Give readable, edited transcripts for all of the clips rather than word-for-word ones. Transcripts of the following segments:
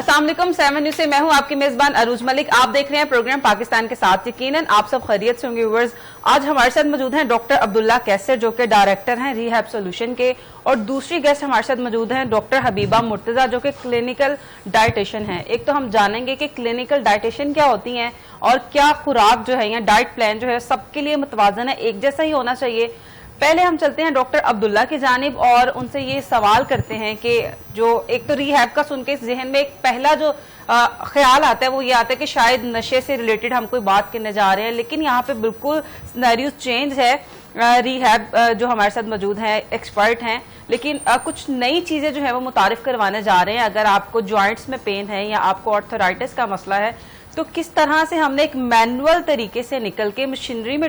अस्सलाम वालेकुम, 7 न्यूज़ से मैं हूं आपकी मेजबान अरूज मलिक। आप देख रहे हैं प्रोग्राम पाकिस्तान के साथ। यकीनन आप सब खैरियत से होंगे व्यूअर्स। आज हमारे साथ मौजूद हैं डॉक्टर अब्दुल्ला कैसर जो कि डायरेक्टर हैं रिहैब सॉल्यूशन के, और दूसरी गेस्ट हमारे साथ मौजूद हैं डॉक्टर हबीबा मुर्तजा जो कि क्लिनिकल डाइटिशियन हैं। एक तो हम जानेंगे कि क्लिनिकल डाइटिशियन क्या होती हैं और क्या खुराक जो है या डाइट प्लान जो है सबके लिए मुतवाजन है, एक जैसा ही होना चाहिए। पहले हम चलते हैं डॉक्टर अब्दुल्ला की जानिब और उनसे ये सवाल करते हैं कि जो एक तो रिहैब का सुन के जहन में एक पहला जो ख्याल आता है वो ये आता है कि शायद नशे से रिलेटेड हम कोई बात करने जा रहे हैं, लेकिन यहाँ पे बिल्कुल सिनेरियो चेंज है। रिहैब जो हमारे साथ मौजूद हैं एक्सपर्ट हैं, लेकिन कुछ नई चीजें जो है वो मुतारिफ करवाने जा रहे हैं। अगर आपको जॉइंट्स में पेन है या आपको आर्थराइटिस का मसला है तो किस तरह से हमने एक मैनुअल तरीके से निकल के मशीनरी में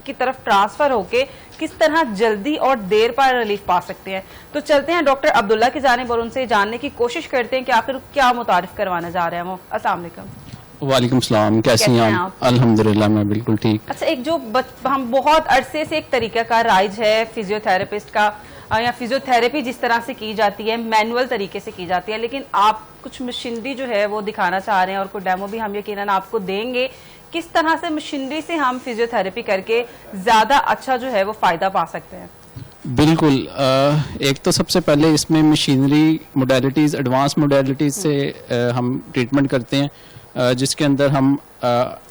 की तरफ ट्रांसफर होके किस तरह जल्दी और देर पर रिलीफ पा सकते हैं। तो चलते हैं डॉक्टर अब्दुल्ला की जानिब और उनसे जानने की कोशिश करते हैं कि आखिर क्या मुतारिफ करवाने जा रहे हैं वो। अस्सलाम वालेकुम। वालेकुम सलाम, कैसे हैं आप? अल्हम्दुलिल्लाह मैं बिल्कुल ठीक। अच्छा, एक जो हम बहुत अरसे से एक तरीका का राइज है फिजियोथेरेपिस्ट का या फिजियोथेरेपी जिस तरह से की जाती है मैनुअल तरीके से की जाती है, लेकिन आप कुछ मशीनरी जो है वो दिखाना चाह रहे हैं और कोई डेमो भी हम यकीनन आपको देंगे किस तरह से मशीनरी से हम फिजियोथेरेपी करके ज्यादा अच्छा जो है वो फायदा पा सकते हैं। बिल्कुल। एक तो सबसे पहले इसमें मशीनरी मोडेलिटीज़, एडवांस मोडेलिटीज़ से हम ट्रीटमेंट करते हैं, जिसके अंदर हम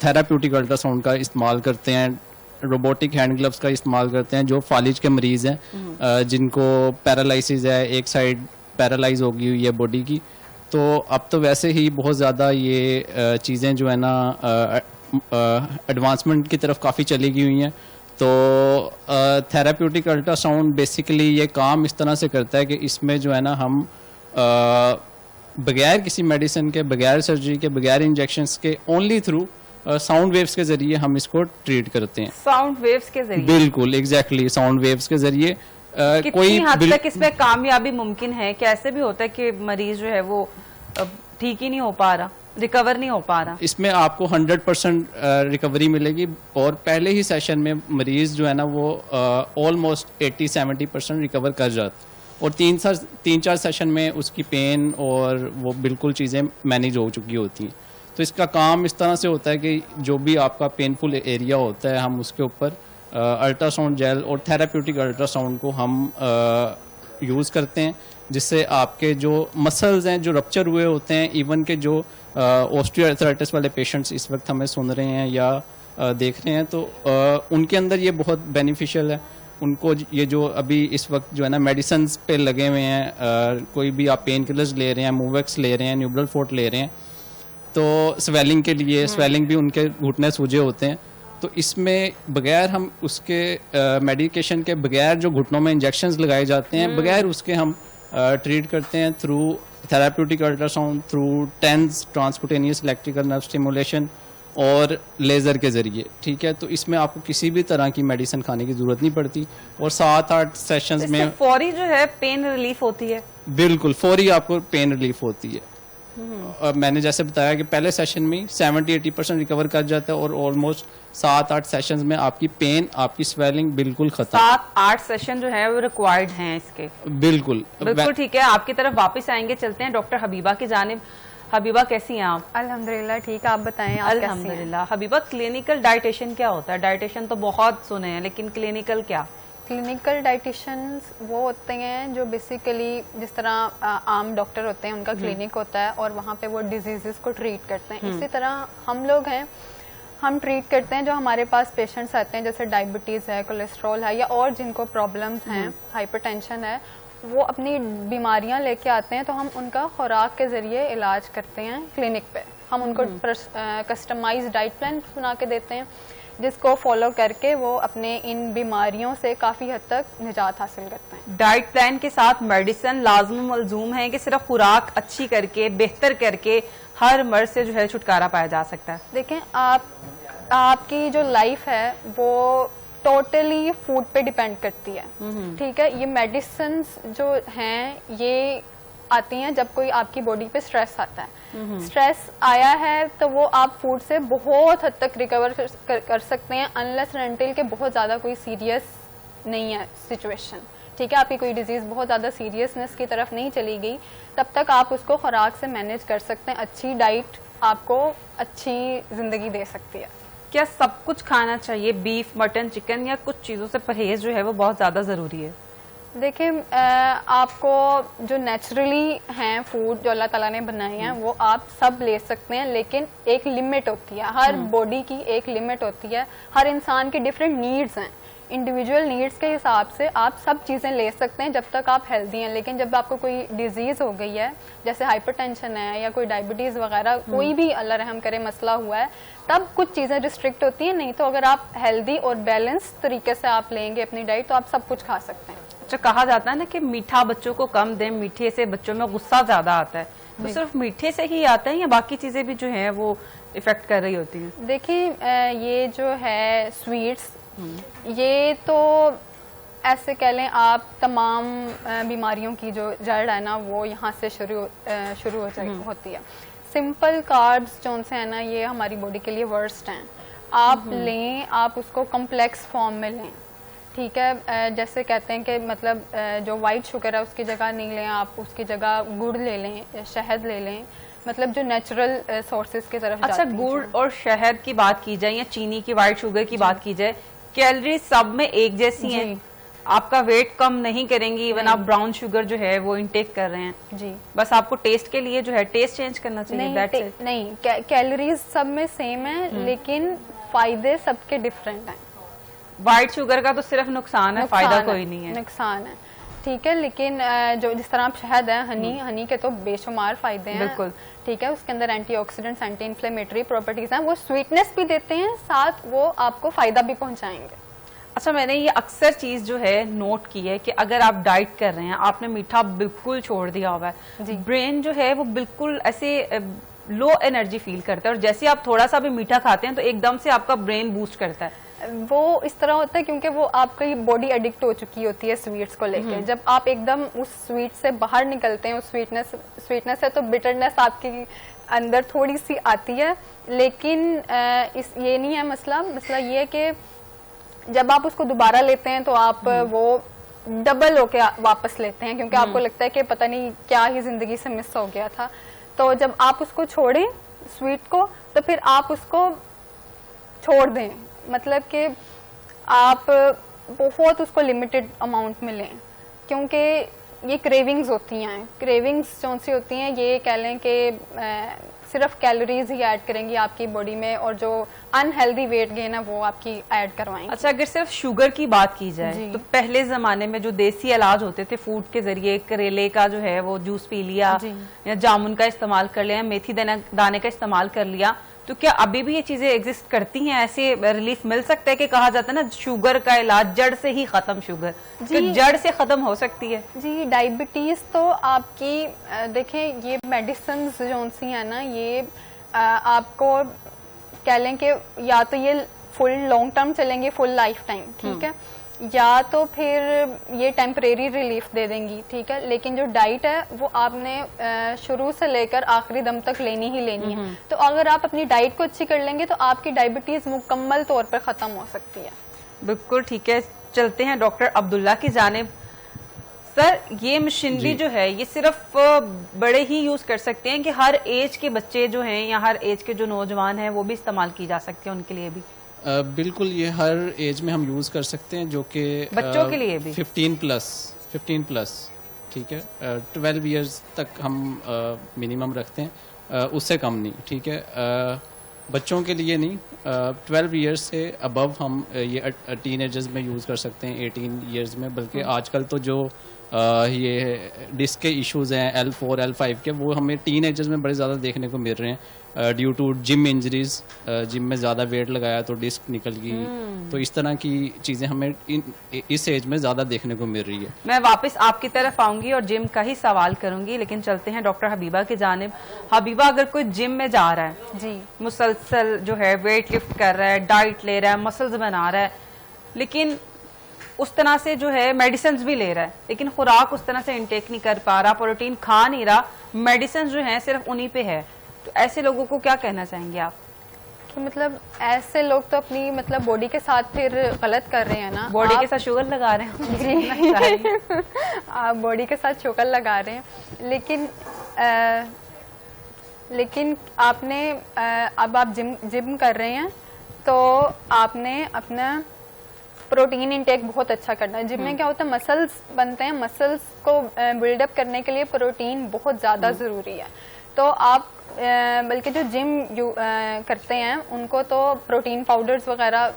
थेराप्यूटिक अल्ट्रासाउंड का इस्तेमाल करते हैं, रोबोटिक हैंड ग्लव्स का इस्तेमाल करते हैं जो फालिज के मरीज़ हैं जिनको पैरालिसिस है, एक साइड पैरालाइज होगी हुई है बॉडी की। तो अब तो वैसे ही बहुत ज़्यादा ये चीज़ें जो है ना एडवांसमेंट की तरफ काफ़ी चली गई हुई हैं। तो थेराप्यूटिक अल्ट्रासाउंड बेसिकली ये काम इस तरह से करता है कि इसमें जो है ना हम बगैर किसी मेडिसिन के, बगैर सर्जरी के, बगैर इंजेक्शंस के, ओनली थ्रू साउंड वेव्स के जरिए हम इसको ट्रीट करते हैं। साउंड वेव्स के जरिए? बिल्कुल, एग्जैक्टली साउंड वेव्स के जरिए। कोई हद तक इसमें कामयाबी मुमकिन है? कैसे भी होता है कि मरीज जो है वो ठीक ही नहीं हो पा रहा, रिकवर नहीं हो पा रहा? इसमें आपको 100% रिकवरी मिलेगी और पहले ही सेशन में मरीज जो है ना वो ऑलमोस्ट 80-70% रिकवर कर जाता और 3-4 सेशन में उसकी पेन और वो बिल्कुल चीज़ें मैनेज हो चुकी होती हैं। तो इसका काम इस तरह से होता है कि जो भी आपका पेनफुल एरिया होता है हम उसके ऊपर अल्ट्रासाउंड जेल और थेराप्यूटिक अल्ट्रासाउंड को हम यूज़ करते हैं, जिससे आपके जो मसल्स हैं जो रप्चर हुए होते हैं, इवन के जो ऑस्टियोआर्थराइटिस वाले पेशेंट्स इस वक्त हमें सुन रहे हैं या देख रहे हैं, तो उनके अंदर ये बहुत बेनिफिशियल है। उनको ये जो अभी इस वक्त जो है ना मेडिसिन पे लगे हुए हैं, कोई भी आप पेन किलर्स ले रहे हैं, मूवेक्स ले रहे हैं, न्यूब्रल फोर्ट ले रहे हैं, तो स्वेलिंग के लिए स्वेलिंग भी उनके घुटने सूजे होते हैं। तो इसमें बगैर हम उसके मेडिकेशन के, बगैर जो घुटनों में इंजेक्शंस लगाए जाते हैं, बगैर उसके हम ट्रीट करते हैं through therapeutic ultrasound, through TENS transcutaneous electrical nerve stimulation और लेज़र के ज़रिए। ठीक है, तो इसमें आपको किसी भी तरह की मेडिसिन खाने की ज़रूरत नहीं पड़ती और 7-8 सेशंस में फौरी जो है पेन रिलीफ होती है। बिल्कुल फौरी आपको पेन रिलीफ होती है। मैंने जैसे बताया कि पहले सेशन में 70-80% रिकवर कर जाता है और ऑलमोस्ट 7-8 सेशंस में आपकी पेन, आपकी स्वेलिंग बिल्कुल खत्म। 7-8 सेशन जो है वो रिक्वायर्ड हैं इसके। बिल्कुल ठीक है, आपकी तरफ वापस आएंगे। चलते हैं डॉक्टर हबीबा की जानिब। हबीबा कैसी हैं आप? अल्हम्दुलिल्लाह ठीक, आप बताएं आप? अल्हम्दुलिल्लाह। हबीबा, क्लिनिकल डाइटिशियन क्या होता है? डाइटिशियन तो बहुत सुने हैं, लेकिन क्लिनिकल क्या? क्लिनिकल डाइटिशियंस वो होते हैं जो बेसिकली जिस तरह आम डॉक्टर होते हैं उनका क्लिनिक होता है और वहाँ पे वो डिजीजेस को ट्रीट करते हैं, इसी तरह हम लोग हैं, हम ट्रीट करते हैं जो हमारे पास पेशेंट्स आते हैं, जैसे डायबिटीज़ है, कोलेस्ट्रॉल है या और जिनको प्रॉब्लम्स हैं, हाइपरटेंशन है, वो अपनी बीमारियां लेके आते हैं, तो हम उनका खुराक के ज़रिए इलाज करते हैं क्लिनिक पे। हम उनको कस्टमाइज डाइट प्लान बना के देते हैं जिसको फॉलो करके वो अपने इन बीमारियों से काफ़ी हद तक निजात हासिल करते हैं। डाइट प्लान के साथ मेडिसिन लाजम मलजूम है कि सिर्फ खुराक अच्छी करके, बेहतर करके हर मर्ज से जो है छुटकारा पाया जा सकता है? देखें, आपकी जो लाइफ है वो टोटली फूड पे डिपेंड करती है। ठीक है, ये मेडिसिन्स जो हैं ये आती हैं जब कोई आपकी बॉडी पे स्ट्रेस आता है। स्ट्रेस आया है तो वो आप फूड से बहुत हद तक रिकवर कर सकते हैं, अनलेस एंड अनटिल के बहुत ज़्यादा कोई सीरियस नहीं है सिचुएशन। ठीक है, आपकी कोई डिजीज़ बहुत ज़्यादा सीरियसनेस की तरफ नहीं चली गई, तब तक आप उसको खुराक से मैनेज कर सकते हैं। अच्छी डाइट आपको अच्छी ज़िंदगी दे सकती है। क्या सब कुछ खाना चाहिए, बीफ, मटन, चिकन, या कुछ चीज़ों से परहेज जो है वो बहुत ज़्यादा ज़रूरी है? देखिए, आपको जो नेचुरली हैं फूड जो अल्लाह ताला ने बनाए हैं वो आप सब ले सकते हैं, लेकिन एक लिमिट होती है। हर बॉडी की एक लिमिट होती है, हर इंसान की डिफरेंट नीड्स हैं। इंडिविजुअल नीड्स के हिसाब से आप सब चीज़ें ले सकते हैं जब तक आप हेल्दी हैं, लेकिन जब आपको कोई डिजीज़ हो गई है, जैसे हाइपरटेंशन है या कोई डायबिटीज़ वगैरह, कोई भी अल्लाह रहम करे मसला हुआ है, तब कुछ चीज़ें रिस्ट्रिक्ट होती हैं। नहीं तो अगर आप हेल्दी और बैलेंस तरीके से आप लेंगे अपनी डाइट तो आप सब कुछ खा सकते हैं। अच्छा, कहा जाता है ना कि मीठा बच्चों को कम दें, मीठे से बच्चों में गुस्सा ज्यादा आता है, तो सिर्फ मीठे से ही आता है या बाकी चीजें भी जो हैं वो इफेक्ट कर रही होती हैं? देखिए, ये जो है स्वीट्स, ये तो ऐसे कह लें आप, तमाम बीमारियों की जो जड़ है ना वो यहाँ से शुरू हो होती है। सिंपल कार्ब्स जो से है ना, ये हमारी बॉडी के लिए वर्स्ट हैं। आप लें, आप उसको कॉम्प्लेक्स फॉर्म में लें, ठीक है। जैसे कहते हैं कि मतलब जो वाइट शुगर है उसकी जगह नहीं लें, आप उसकी जगह गुड़ ले लें, शहद ले लें, मतलब जो नेचुरल सोर्सेज की तरफ। अच्छा, गुड़ और शहद की बात की जाए या चीनी की, व्हाइट शुगर की बात की जाए, कैलोरी सब में एक जैसी हैं, आपका वेट कम नहीं करेंगी। इवन आप ब्राउन शुगर जो है वो इनटेक कर रहे हैं जी, बस आपको टेस्ट के लिए जो है टेस्ट चेंज करना चाहिए। नहीं, कैलोरीज सब में सेम है, लेकिन फायदे सबके डिफरेंट हैं। व्हाइट शुगर का तो सिर्फ नुकसान है, फायदा कोई नहीं है। नुकसान है, ठीक है, लेकिन जो जिस तरह आप शहद है, हनी के तो बेशुमार फायदे हैं। बिल्कुल, ठीक है, उसके अंदर एंटीऑक्सीडेंट्स, एंटी इन्फ्लेमेटरी प्रॉपर्टीज हैं, वो स्वीटनेस भी देते हैं, साथ वो आपको फायदा भी पहुंचाएंगे। अच्छा, मैंने ये अक्सर चीज जो है नोट की है कि अगर आप डाइट कर रहे हैं, आपने मीठा बिल्कुल छोड़ दिया हुआ है, ब्रेन जो है वो बिल्कुल ऐसे लो एनर्जी फील करता है, और जैसे आप थोड़ा सा भी मीठा खाते हैं तो एकदम से आपका ब्रेन बूस्ट करता है। वो इस तरह होता है क्योंकि वो आपकी बॉडी एडिक्ट हो चुकी होती है स्वीट्स को लेके। जब आप एकदम उस स्वीट से बाहर निकलते हैं, उस स्वीटनेस से, तो बिटरनेस आपकी अंदर थोड़ी सी आती है, लेकिन ये नहीं है मसला ये है कि जब आप उसको दोबारा लेते हैं तो आप वो डबल होके वापस लेते हैं, क्योंकि आपको लगता है कि पता नहीं क्या ही जिंदगी से मिस हो गया था। तो जब आप उसको छोड़ें स्वीट को, तो फिर आप उसको छोड़ दें, मतलब कि आप बहुत उसको लिमिटेड अमाउंट में लें, क्योंकि ये क्रेविंग्स होती हैं। क्रेविंग्स कौन सी होती हैं, ये कह लें कि सिर्फ कैलोरीज ही ऐड करेंगी आपकी बॉडी में, और जो अनहेल्दी वेट गेन है वो आपकी ऐड करवाएंगे। अच्छा, अगर सिर्फ शुगर की बात की जाए तो पहले जमाने में जो देसी इलाज होते थे फूड के जरिए, करेले का जो है वो जूस पी लिया, या जामुन का इस्तेमाल कर लिया, मेथी दाने का इस्तेमाल कर लिया, तो क्या अभी भी ये चीजें एग्जिस्ट करती हैं? ऐसे रिलीफ मिल सकता है कि कहा जाता है ना शुगर का इलाज जड़ से ही खत्म, शुगर जड़ से खत्म हो सकती है? जी, डायबिटीज तो आपकी देखें, ये मेडिसिन जो सी है ना, ये आपको कह लें कि या तो ये फुल लॉन्ग टर्म चलेंगे, फुल लाइफ टाइम, ठीक है, या तो फिर ये टेम्परेरी रिलीफ दे देंगी, ठीक है, लेकिन जो डाइट है वो आपने शुरू से लेकर आखिरी दम तक लेनी ही लेनी है। तो अगर आप अपनी डाइट को अच्छी कर लेंगे तो आपकी डायबिटीज मुकम्मल तौर पर खत्म हो सकती है। बिल्कुल ठीक है, चलते हैं डॉक्टर अब्दुल्ला की जानिब। सर, ये मशीनरी जो है ये सिर्फ बड़े ही यूज कर सकते हैं कि हर एज के बच्चे जो हैं या हर एज के जो नौजवान हैं वो भी इस्तेमाल की जा सकते हैं, उनके लिए भी? बिल्कुल, ये हर एज में हम यूज़ कर सकते हैं, जो कि बच्चों के लिए भी 15 प्लस, ठीक है, 12 इयर्स तक हम मिनिमम रखते हैं, उससे कम नहीं, ठीक है। बच्चों के लिए नहीं, 12 इयर्स से अबव हम ये टीनेजर्स में यूज़ कर सकते हैं, 18 इयर्स में। बल्कि आजकल तो जो ये डिस्क के इश्यूज हैं L4 L5 के, वो हमें टीनेजर्स में बड़े ज़्यादा देखने को मिल रहे हैं due to gym injuries. Gym में ज़्यादा वेट लगाया तो डिस्क निकल गई, तो इस तरह की चीज़ें हमें इस एज में ज़्यादा देखने को मिल रही है। मैं वापस आपकी तरफ आऊंगी और जिम का ही सवाल करूंगी, लेकिन चलते हैं डॉक्टर हबीबा की जानिब। हबीबा, अगर कोई जिम में जा रहा है जी, मुसलसल जो है वेट लिफ्ट कर रहा है, डाइट ले रहा है, मसल्स बना रहा है, लेकिन उस तरह से जो है मेडिसिन भी ले रहा है, लेकिन खुराक उस तरह से इंटेक नहीं कर पा रहा, प्रोटीन खा नहीं रहा, मेडिसिन जो है सिर्फ उन्हीं पे है, तो ऐसे लोगों को क्या कहना चाहेंगे आप? तो मतलब ऐसे लोग तो अपनी मतलब बॉडी के साथ फिर गलत कर रहे हैं ना, बॉडी के साथ शुगर लगा रहे हैं। जी आप बॉडी के साथ शुगर लगा रहे हैं, लेकिन आपने अब आप जिम कर रहे हैं तो आपने अपना प्रोटीन इंटेक बहुत अच्छा करना है। जिम में क्या होता है, मसल्स बनते हैं, मसल्स को बिल्डअप करने के लिए प्रोटीन बहुत ज़्यादा ज़रूरी है। तो आप बल्कि जो जिम करते हैं उनको तो प्रोटीन पाउडर्स वगैरह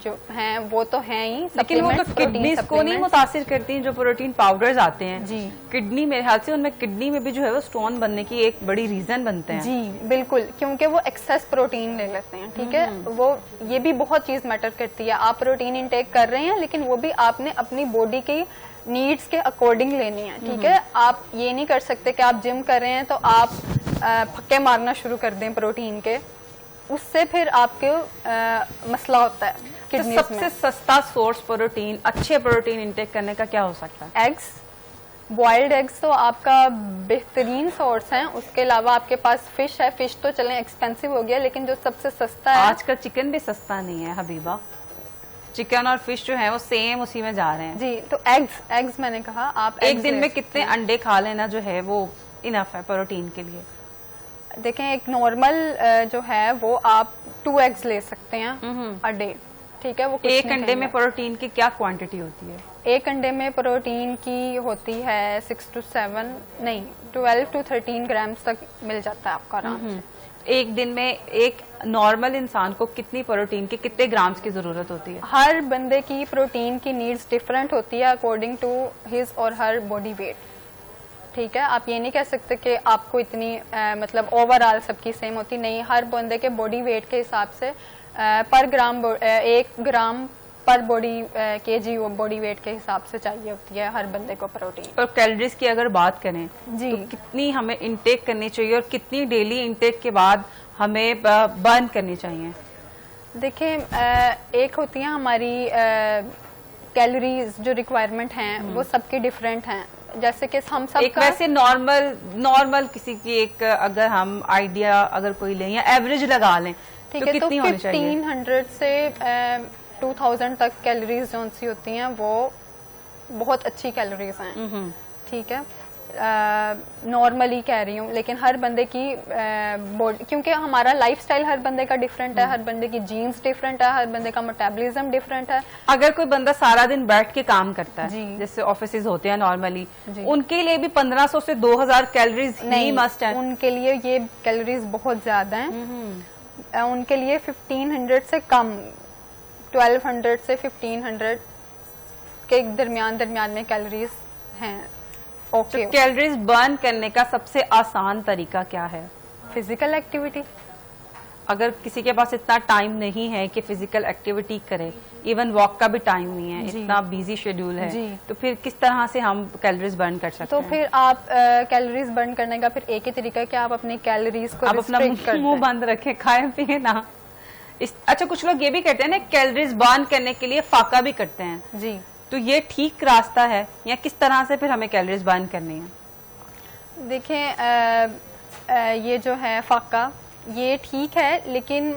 जो हैं वो तो हैं ही, लेकिन वो तो किडनीज को नहीं मुतासिर करती हैं जो प्रोटीन पाउडर्स आते हैं। जी किडनी, मेरे ख्याल से उनमें किडनी में भी जो है वो स्टोन बनने की एक बड़ी रीजन बनते हैं। जी बिल्कुल, क्योंकि वो एक्सेस प्रोटीन ले लेते हैं। ठीक है, वो ये भी बहुत चीज मैटर करती है। आप प्रोटीन इंटेक कर रहे हैं लेकिन वो भी आपने अपनी बॉडी की नीड्स के अकॉर्डिंग लेनी है। ठीक है, आप ये नहीं कर सकते कि आप जिम कर रहे हैं तो आप फक्के मारना शुरू कर दें प्रोटीन के, उससे फिर आपके मसला होता है किडनीज तो सबसे सस्ता सोर्स प्रोटीन, अच्छे प्रोटीन इंटेक करने का क्या हो सकता है? एग्स, बॉइल्ड एग्स तो आपका बेहतरीन सोर्स है। उसके अलावा आपके पास फिश है, फिश तो चलें एक्सपेंसिव हो गया, लेकिन जो सबसे सस्ता है आजकल चिकन भी सस्ता नहीं है हबीबा, चिकन और फिश जो है वो सेम उसी में जा रहे हैं। जी, तो एग्स मैंने कहा आप एक दिन में कितने अंडे खा लेना जो है वो इनफ है प्रोटीन के लिए? देखें, एक नॉर्मल जो है वो आप 2 एग्स ले सकते हैं अ डे। ठीक है, वो कुछ एक नहीं अंडे में कहेंगे। प्रोटीन की क्या क्वांटिटी होती है? एक अंडे में प्रोटीन की होती है 12 to 13 ग्राम्स तक मिल जाता है आपका आराम से। एक दिन में एक नॉर्मल इंसान को कितनी प्रोटीन के कितने ग्राम्स की जरूरत होती है? हर बंदे की प्रोटीन की नीड्स डिफरेंट होती है अकॉर्डिंग टू हिज और हर बॉडी वेट। ठीक है, आप ये नहीं कह सकते कि आपको इतनी मतलब ओवरऑल सबकी सेम होती नहीं। हर बंदे के बॉडी वेट के हिसाब से पर ग्राम 1 ग्राम पर बॉडी केजी बॉडी वेट के हिसाब से चाहिए होती है हर बंदे को प्रोटीन। और कैलोरीज की अगर बात करें जी, तो कितनी हमें इंटेक करनी चाहिए और कितनी डेली इंटेक के बाद हमें बर्न करनी चाहिए? देखें, एक होती है हमारी कैलोरीज जो रिक्वायरमेंट हैं वो सबकी डिफरेंट हैं। जैसे कि हम सब एक वैसे नॉर्मल किसी की एक अगर हम आइडिया अगर कोई लें या एवरेज लगा लें ठीक तो है, कितनी तो होनी चाहिए? 1500 से 2000 तक कैलोरीज जो सी होती हैं वो बहुत अच्छी कैलोरीज हैं। ठीक है, नॉर्मली कह रही हूँ, लेकिन हर बंदे की बॉडी, क्योंकि हमारा लाइफस्टाइल हर बंदे का डिफरेंट है, हर बंदे की जीन्स डिफरेंट है, हर बंदे का मेटाबॉलिज्म डिफरेंट है। अगर कोई बंदा सारा दिन बैठ के काम करता है जी, जैसे ऑफिसेज होते हैं नॉर्मली, उनके लिए भी 1500 से 2000 कैलोरीज नहीं मस्ट है? उनके लिए ये कैलोरीज बहुत ज्यादा हैं। उनके लिए 1500 से कम, 1200 से 1500 के दरमियान में कैलोरीज हैं। ओके, कैलोरीज बर्न करने का सबसे आसान तरीका क्या है? Physical activity. अगर किसी के पास इतना टाइम नहीं है कि फिजिकल एक्टिविटी करे, इवन वॉक का भी टाइम नहीं है, इतना बिजी शेड्यूल है, तो फिर किस तरह से हम कैलोरीज बर्न कर सकते हैं? तो फिर आप कैलोरीज बर्न करने का फिर एक ही तरीका है कि आप अपनी कैलोरीज को आप अपना मुंह बंद रखें, खाए पिए ना। अच्छा, कुछ लोग ये भी कहते हैं ना कैलोरीज बर्न करने के लिए फाका भी करते हैं। जी, तो ये ठीक रास्ता है या किस तरह से फिर हमें कैलोरीज बर्न करनी है? देखें, ये जो है फाका ये ठीक है, लेकिन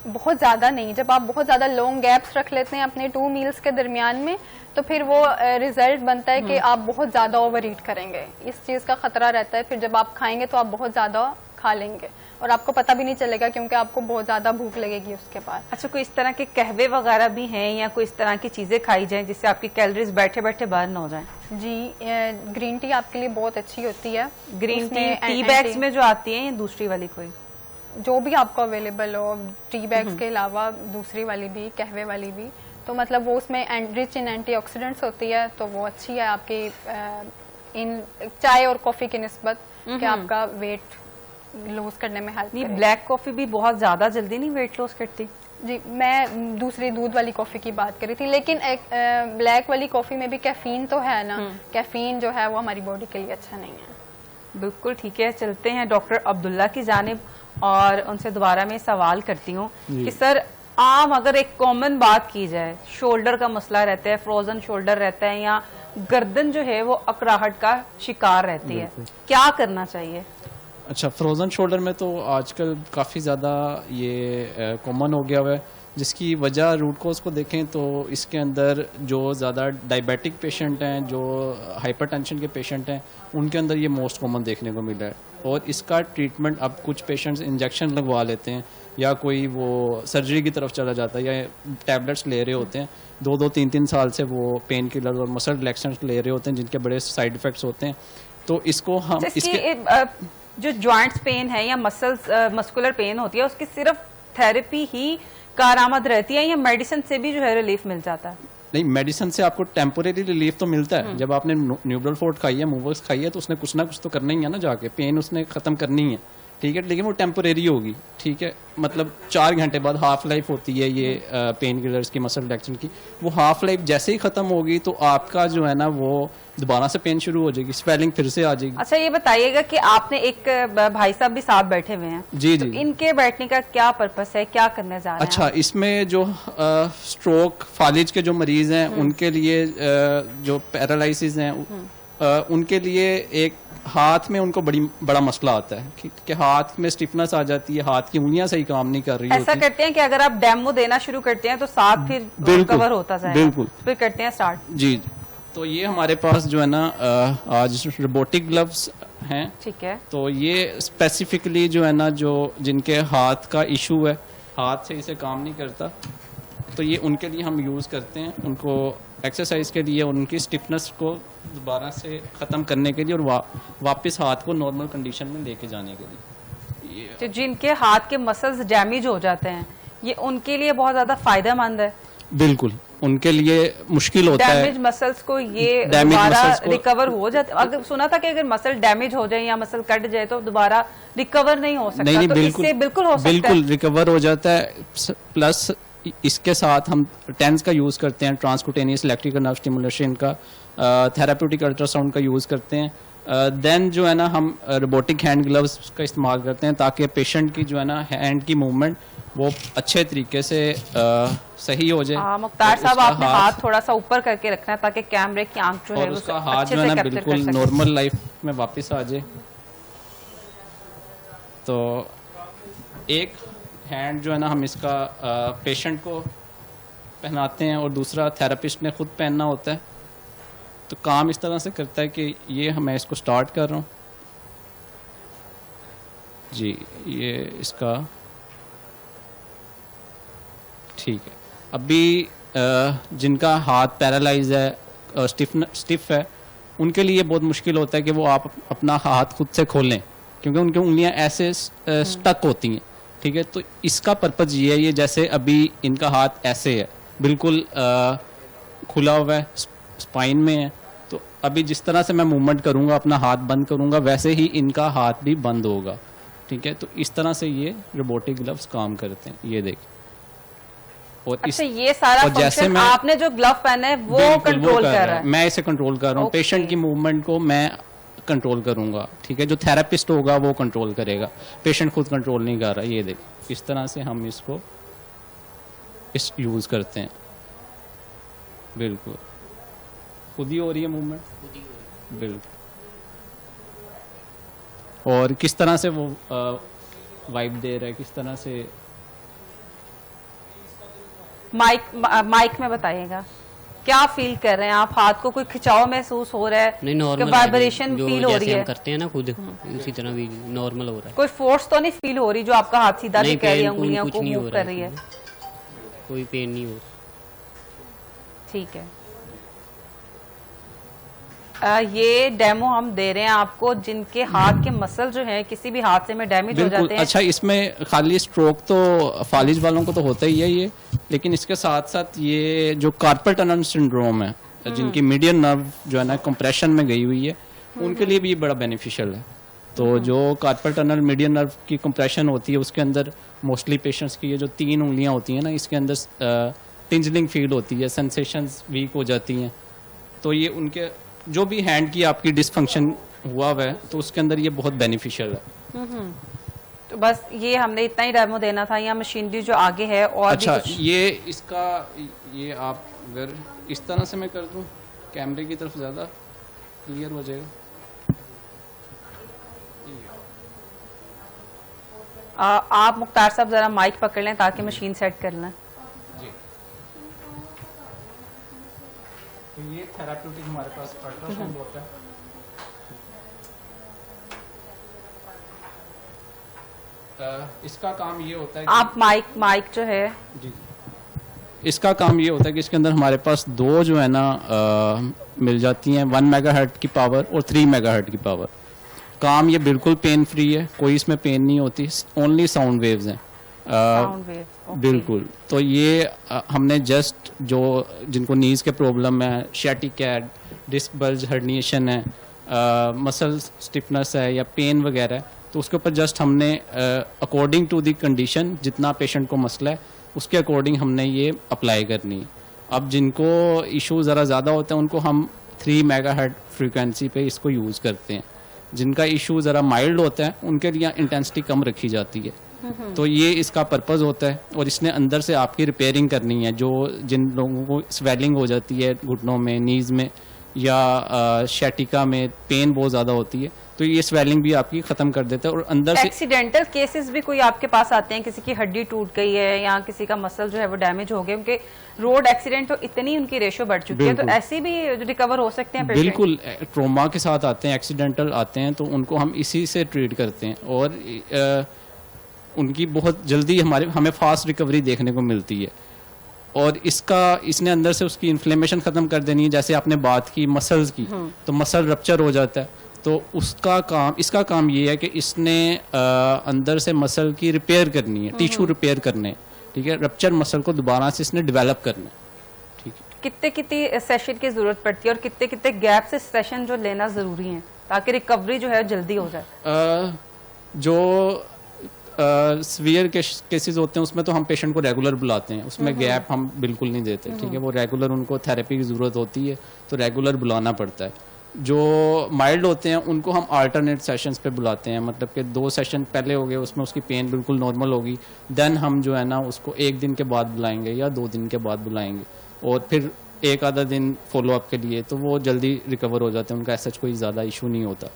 बहुत ज़्यादा नहीं। जब आप बहुत ज़्यादा लॉन्ग गैप्स रख लेते हैं अपने 2 मील्स के दरमियान में, तो फिर वो रिजल्ट बनता है कि आप बहुत ज़्यादा ओवर ईट करेंगे। इस चीज़ का खतरा रहता है, फिर जब आप खाएंगे तो आप बहुत ज़्यादा खा लेंगे और आपको पता भी नहीं चलेगा, क्योंकि आपको बहुत ज़्यादा भूख लगेगी उसके बाद। अच्छा, कोई इस तरह के कहवे वगैरह भी हैं या कोई इस तरह की चीजें खाई जाएं जिससे आपकी कैलोरीज बैठे बैठे बर्न हो जाएं? जी, ग्रीन टी आपके लिए बहुत अच्छी होती है। ग्रीन टी बैग्स में जो आती है या दूसरी वाली कोई? जो भी आपको अवेलेबल हो, टी बैग्स के अलावा दूसरी वाली भी, कहवे वाली भी, तो मतलब वो उसमें रिच इन एंटीऑक्सीडेंट्स होती है, तो वो अच्छी है आपकी इन चाय और कॉफी की निस्बत, कि आपका वेट लूज करने में हेल्प करेगी। ब्लैक कॉफी भी बहुत ज्यादा जल्दी नहीं वेट लॉस करती? जी, मैं दूसरी दूध वाली कॉफी की बात करी थी, लेकिन एक ब्लैक वाली कॉफी में भी कैफीन तो है ना, कैफीन जो है वो हमारी बॉडी के लिए अच्छा नहीं है। बिल्कुल ठीक है, चलते हैं डॉक्टर अब्दुल्ला की जानिब और उनसे दोबारा मैं सवाल करती हूँ कि सर, आम अगर एक कॉमन बात की जाए, शोल्डर का मसला रहता है, फ्रोजन शोल्डर रहता है या गर्दन जो है वो अकड़ाहट का शिकार रहती है, क्या करना चाहिए? अच्छा, फ्रोज़न शोल्डर में तो आजकल काफ़ी ज़्यादा ये कॉमन हो गया हुआ है, जिसकी वजह रूट कोज को देखें तो इसके अंदर जो ज़्यादा डायबिटिक पेशेंट हैं, जो हाइपरटेंशन के पेशेंट हैं, उनके अंदर ये मोस्ट कॉमन देखने को मिला है। और इसका ट्रीटमेंट अब कुछ पेशेंट्स इंजेक्शन लगवा लेते हैं या कोई वो सर्जरी की तरफ चला जाता है या टैबलेट्स ले रहे होते हैं, 2-3 साल से वो पेन किलर और मसल रिलैक्सेंट्स ले रहे होते हैं जिनके बड़े साइड इफ़ेक्ट्स होते हैं। तो इसको हम जो जॉइंट्स पेन है या मस्कुलर पेन होती है, उसकी सिर्फ थेरेपी ही कारआमद रहती है या मेडिसिन से भी जो है रिलीफ मिल जाता है? नहीं, मेडिसिन से आपको टेम्पोरेरी रिलीफ तो मिलता है। जब आपने न्यूब्रल फोर्ट खाई है, मूवर्स खाई है, तो उसने कुछ ना कुछ तो करना ही है ना, जाके पेन उसने खत्म करनी है, ठीक है, लेकिन वो टेम्पोरेरी होगी, ठीक है, मतलब 4 घंटे बाद हाफ लाइफ होती है ये पेन किलर्स की, मसल रिलैक्सेंट की। वो हाफ लाइफ जैसे ही खत्म होगी तो आपका जो है ना वो दोबारा से पेन शुरू हो जाएगी, स्वेलिंग फिर से आ जाएगी। अच्छा, ये बताइएगा कि आपने एक भाई साहब भी साथ बैठे हुए हैं, जी तो जी, इनके बैठने का क्या पर्पस है, क्या करने जा रहे हैं? अच्छा, इसमें जो स्ट्रोक फालिज के जो मरीज हैं उनके लिए जो पैरालिसिस हैं उनके लिए एक हाथ में उनको बड़ा मसला आता है कि हाथ में स्टिफनेस आ जाती है, हाथ की उंगलियां सही काम नहीं कर रही होती। ऐसा करते हैं कि अगर आप डेमो देना शुरू करते हैं तो साथ फिर कवर होता जाएगा। बिल्कुल, फिर करते हैं स्टार्ट। जी, तो ये हमारे पास जो है ना आज रोबोटिक ग्लव्स हैं, ठीक है। तो ये स्पेसिफिकली जो है ना जो जिनके हाथ का इशू है, हाथ से इसे काम नहीं करता, तो ये उनके लिए हम यूज़ करते हैं, उनको एक्सरसाइज के लिए और उनकी स्टिफनेस को दोबारा से ख़त्म करने के लिए और वापस हाथ को नॉर्मल कंडीशन में लेके जाने के लिए। तो जिनके हाथ के मसल्स डैमेज हो जाते हैं, ये उनके लिए बहुत ज़्यादा फायदेमंद है। बिल्कुल, उनके लिए मुश्किल होता है। डैमेज मसल्स को ये दोबारा रिकवर हो जाते। अगर सुना था कि अगर मसल डैमेज हो जाए या मसल कट जाए तो दोबारा रिकवर नहीं हो सकता। नहीं, तो बिल्कुल, इससे बिल्कुल हो सकता है, बिल्कुल रिकवर हो जाता है। प्लस इसके साथ हम टेंस का यूज़ करते हैं, ट्रांसक्यूटेनियस इलेक्ट्रिकल नर्व स्टिमुलेशन का, थेराप्यूटिक अल्ट्रासाउंड का यूज़ करते हैं। देन जो है ना हम रोबोटिक हैंड ग्लव्स का इस्तेमाल करते हैं ताकि पेशेंट की जो है ना हैंड की मूवमेंट वो अच्छे तरीके से सही हो जाए। मुख्तार साहब, आपने हाथ थोड़ा सा ऊपर करके रखना है ताकि कैमरे की आंख जो है और उसका हाथ जो है ना बिल्कुल नॉर्मल लाइफ में वापस आ जाए। तो एक हैंड जो है ना हम इसका पेशेंट को पहनाते हैं और दूसरा थेरेपिस्ट ने खुद पहनना होता है। तो काम इस तरह से करता है कि ये मैं इसको स्टार्ट कर रहा हूँ जी, ये इसका ठीक है। अभी जिनका हाथ पैरालाइज है, स्टिफ है, उनके लिए बहुत मुश्किल होता है कि वो आप अपना हाथ खुद से खोलें क्योंकि उनकी उंगलियां ऐसे स्टक होती हैं, ठीक है। तो इसका पर्पज़ ये है, ये जैसे अभी इनका हाथ ऐसे है, बिल्कुल खुला हुआ है, स्पाइन में है, तो अभी जिस तरह से मैं मूवमेंट करूंगा, अपना हाथ बंद करूंगा, वैसे ही इनका हाथ भी बंद होगा, ठीक है। तो इस तरह से ये रोबोटिक ग्लव्स काम करते हैं, ये देख। और अच्छा, ये सारा फंक्शन आपने जो ग्लव पहने है वो कंट्रोल कर रहा है? मैं इसे कंट्रोल कर रहा हूँ, पेशेंट की मूवमेंट को मैं कंट्रोल करूंगा, ठीक है। जो थेरेपिस्ट होगा वो कंट्रोल करेगा, पेशेंट खुद कंट्रोल नहीं कर रहा। ये देख, इस तरह से हम इसको यूज करते हैं, बिल्कुल खुद ही हो रही है मूवमेंट, बिल्कुल। और किस तरह से वो वाइब दे रहा है, किस तरह से माइक में बताइएगा क्या फील कर रहे हैं आप? हाथ को कोई खिंचाव महसूस हो रहा है? नहीं, नॉर्मल वाइब्रेशन फील हो रही है? हम करते हैं ना खुद, उसी तरह भी नॉर्मल हो रहा है। कोई फोर्स तो नहीं फील हो रही जो आपका हाथ सीधा भी कर रही है, उंगलियों को मूव कर रही है? कोई पेन नहीं हो। ठीक है। ये डेमो हम दे रहे हैं आपको जिनके हाथ के मसल जो है किसी भी हादसे में डैमेज हो जाते हैं। अच्छा, इसमें खाली स्ट्रोक तो फालिज वालों को तो होता ही है ये, लेकिन इसके साथ साथ ये जो कार्पल टनल सिंड्रोम है, जिनकी मीडियन नर्व जो है ना कंप्रेशन में गई हुई है, उनके लिए भी बड़ा बेनिफिशियल है। तो जो कार्पल टनल मीडियन नर्व की कंप्रेशन होती है, उसके अंदर मोस्टली पेशेंट्स की ये जो 3 उंगलियां होती हैं ना, इसके अंदर टिंजलिंग फील होती है, सेंसेशंस वीक हो जाती हैं। तो ये उनके जो भी हैंड की आपकी डिसफंक्शन हुआ हुआ है, तो उसके अंदर ये बहुत बेनिफिशियल है। तो बस ये हमने इतना ही डेमो देना था, या मशीनरी जो आगे है और अच्छा, भी कुछ? ये इसका ये आप अगर इस तरह से मैं कर दूं, कैमरे की तरफ ज़्यादा क्लियर हो जाएगा। आप मुख्तार साहब जरा माइक पकड़ लें ताकि मशीन सेट कर लें। तो ये थेराप्यूटिक हमारे पास अल्ट्रासाउंड होता है। इसका काम ये होता है आप माइक जो है जी, इसका काम ये होता है कि इसके अंदर हमारे पास दो जो है ना मिल जाती हैं, 1 मेगाहर्ट्ज की पावर और 3 मेगाहर्ट्ज की पावर। काम ये बिल्कुल पेन फ्री है, कोई इसमें पेन नहीं होती, ओनली साउंड वेव्स हैं। Sound wave. बिल्कुल। तो ये हमने जस्ट जो जिनको नीज के प्रॉब्लम है, शैटिक है, डिस्क बल्ज हर्निएशन है, मसल स्टिफनेस है या पेन वगैरह है, तो उसके ऊपर जस्ट हमने अकॉर्डिंग टू द कंडीशन जितना पेशेंट को मसला है उसके अकॉर्डिंग हमने ये अप्लाई करनी है। अब जिनको इशू ज़रा ज़्यादा होता है उनको हम 3 मेगाहर्ट्ज फ्रीक्वेंसी पे इसको यूज़ करते हैं। जिनका इशू ज़रा माइल्ड होता है उनके लिए इंटेंसिटी कम रखी जाती है। तो ये इसका पर्पज़ होता है। और इसने अंदर से आपकी रिपेयरिंग करनी है। जो जिन लोगों को स्वेलिंग हो जाती है घुटनों में, नीज़ में या शैटिका में पेन बहुत ज़्यादा होती है, तो ये स्वेलिंग भी आपकी ख़त्म कर देता है। और अंदर से एक्सीडेंटल केसेस भी कोई आपके पास आते हैं, किसी की हड्डी टूट गई है या किसी का मसल जो है वो डैमेज हो गया, उनके रोड एक्सीडेंट तो इतनी उनकी रेशो बढ़ चुकी है, तो ऐसे भी रिकवर हो सकते हैं पेशेंट? बिल्कुल, ट्रोमा के साथ आते हैं, एक्सीडेंटल आते हैं, तो उनको हम इसी से ट्रीट करते हैं और उनकी बहुत जल्दी हमें फास्ट रिकवरी देखने को मिलती है। और इसने अंदर से उसकी इन्फ्लेमेशन खत्म कर देनी है। जैसे आपने बात की मसल्स की, तो मसल रप्चर हो जाता है, तो इसका काम ये है कि इसने अंदर से मसल की रिपेयर करनी है, टिश्यू रिपेयर करने, ठीक है, रप्चर मसल को दोबारा से इसने डेवलप करना है। ठीक है, कितने सेशन की जरूरत पड़ती है और कितने गैप से सेशन जो लेना जरूरी है ताकि रिकवरी जो है जल्दी हो जाए? जो सीवियर केसेस होते हैं उसमें तो हम पेशेंट को रेगुलर बुलाते हैं, उसमें गैप हम बिल्कुल नहीं देते। ठीक है, वो रेगुलर उनको थेरेपी की ज़रूरत होती है तो रेगुलर बुलाना पड़ता है। जो माइल्ड होते हैं उनको हम अल्टरनेट सेशंस पे बुलाते हैं, मतलब कि 2 सेशन पहले हो गए उसमें उसकी पेन बिल्कुल नॉर्मल होगी, देन हम जो है ना उसको 1 दिन के बाद बुलाएंगे या 2 दिन के बाद बुलाएंगे और फिर 1 आधा दिन फॉलोअप के लिए, तो वो जल्दी रिकवर हो जाते हैं, उनका ऐसा कोई ज़्यादा इशू नहीं होता।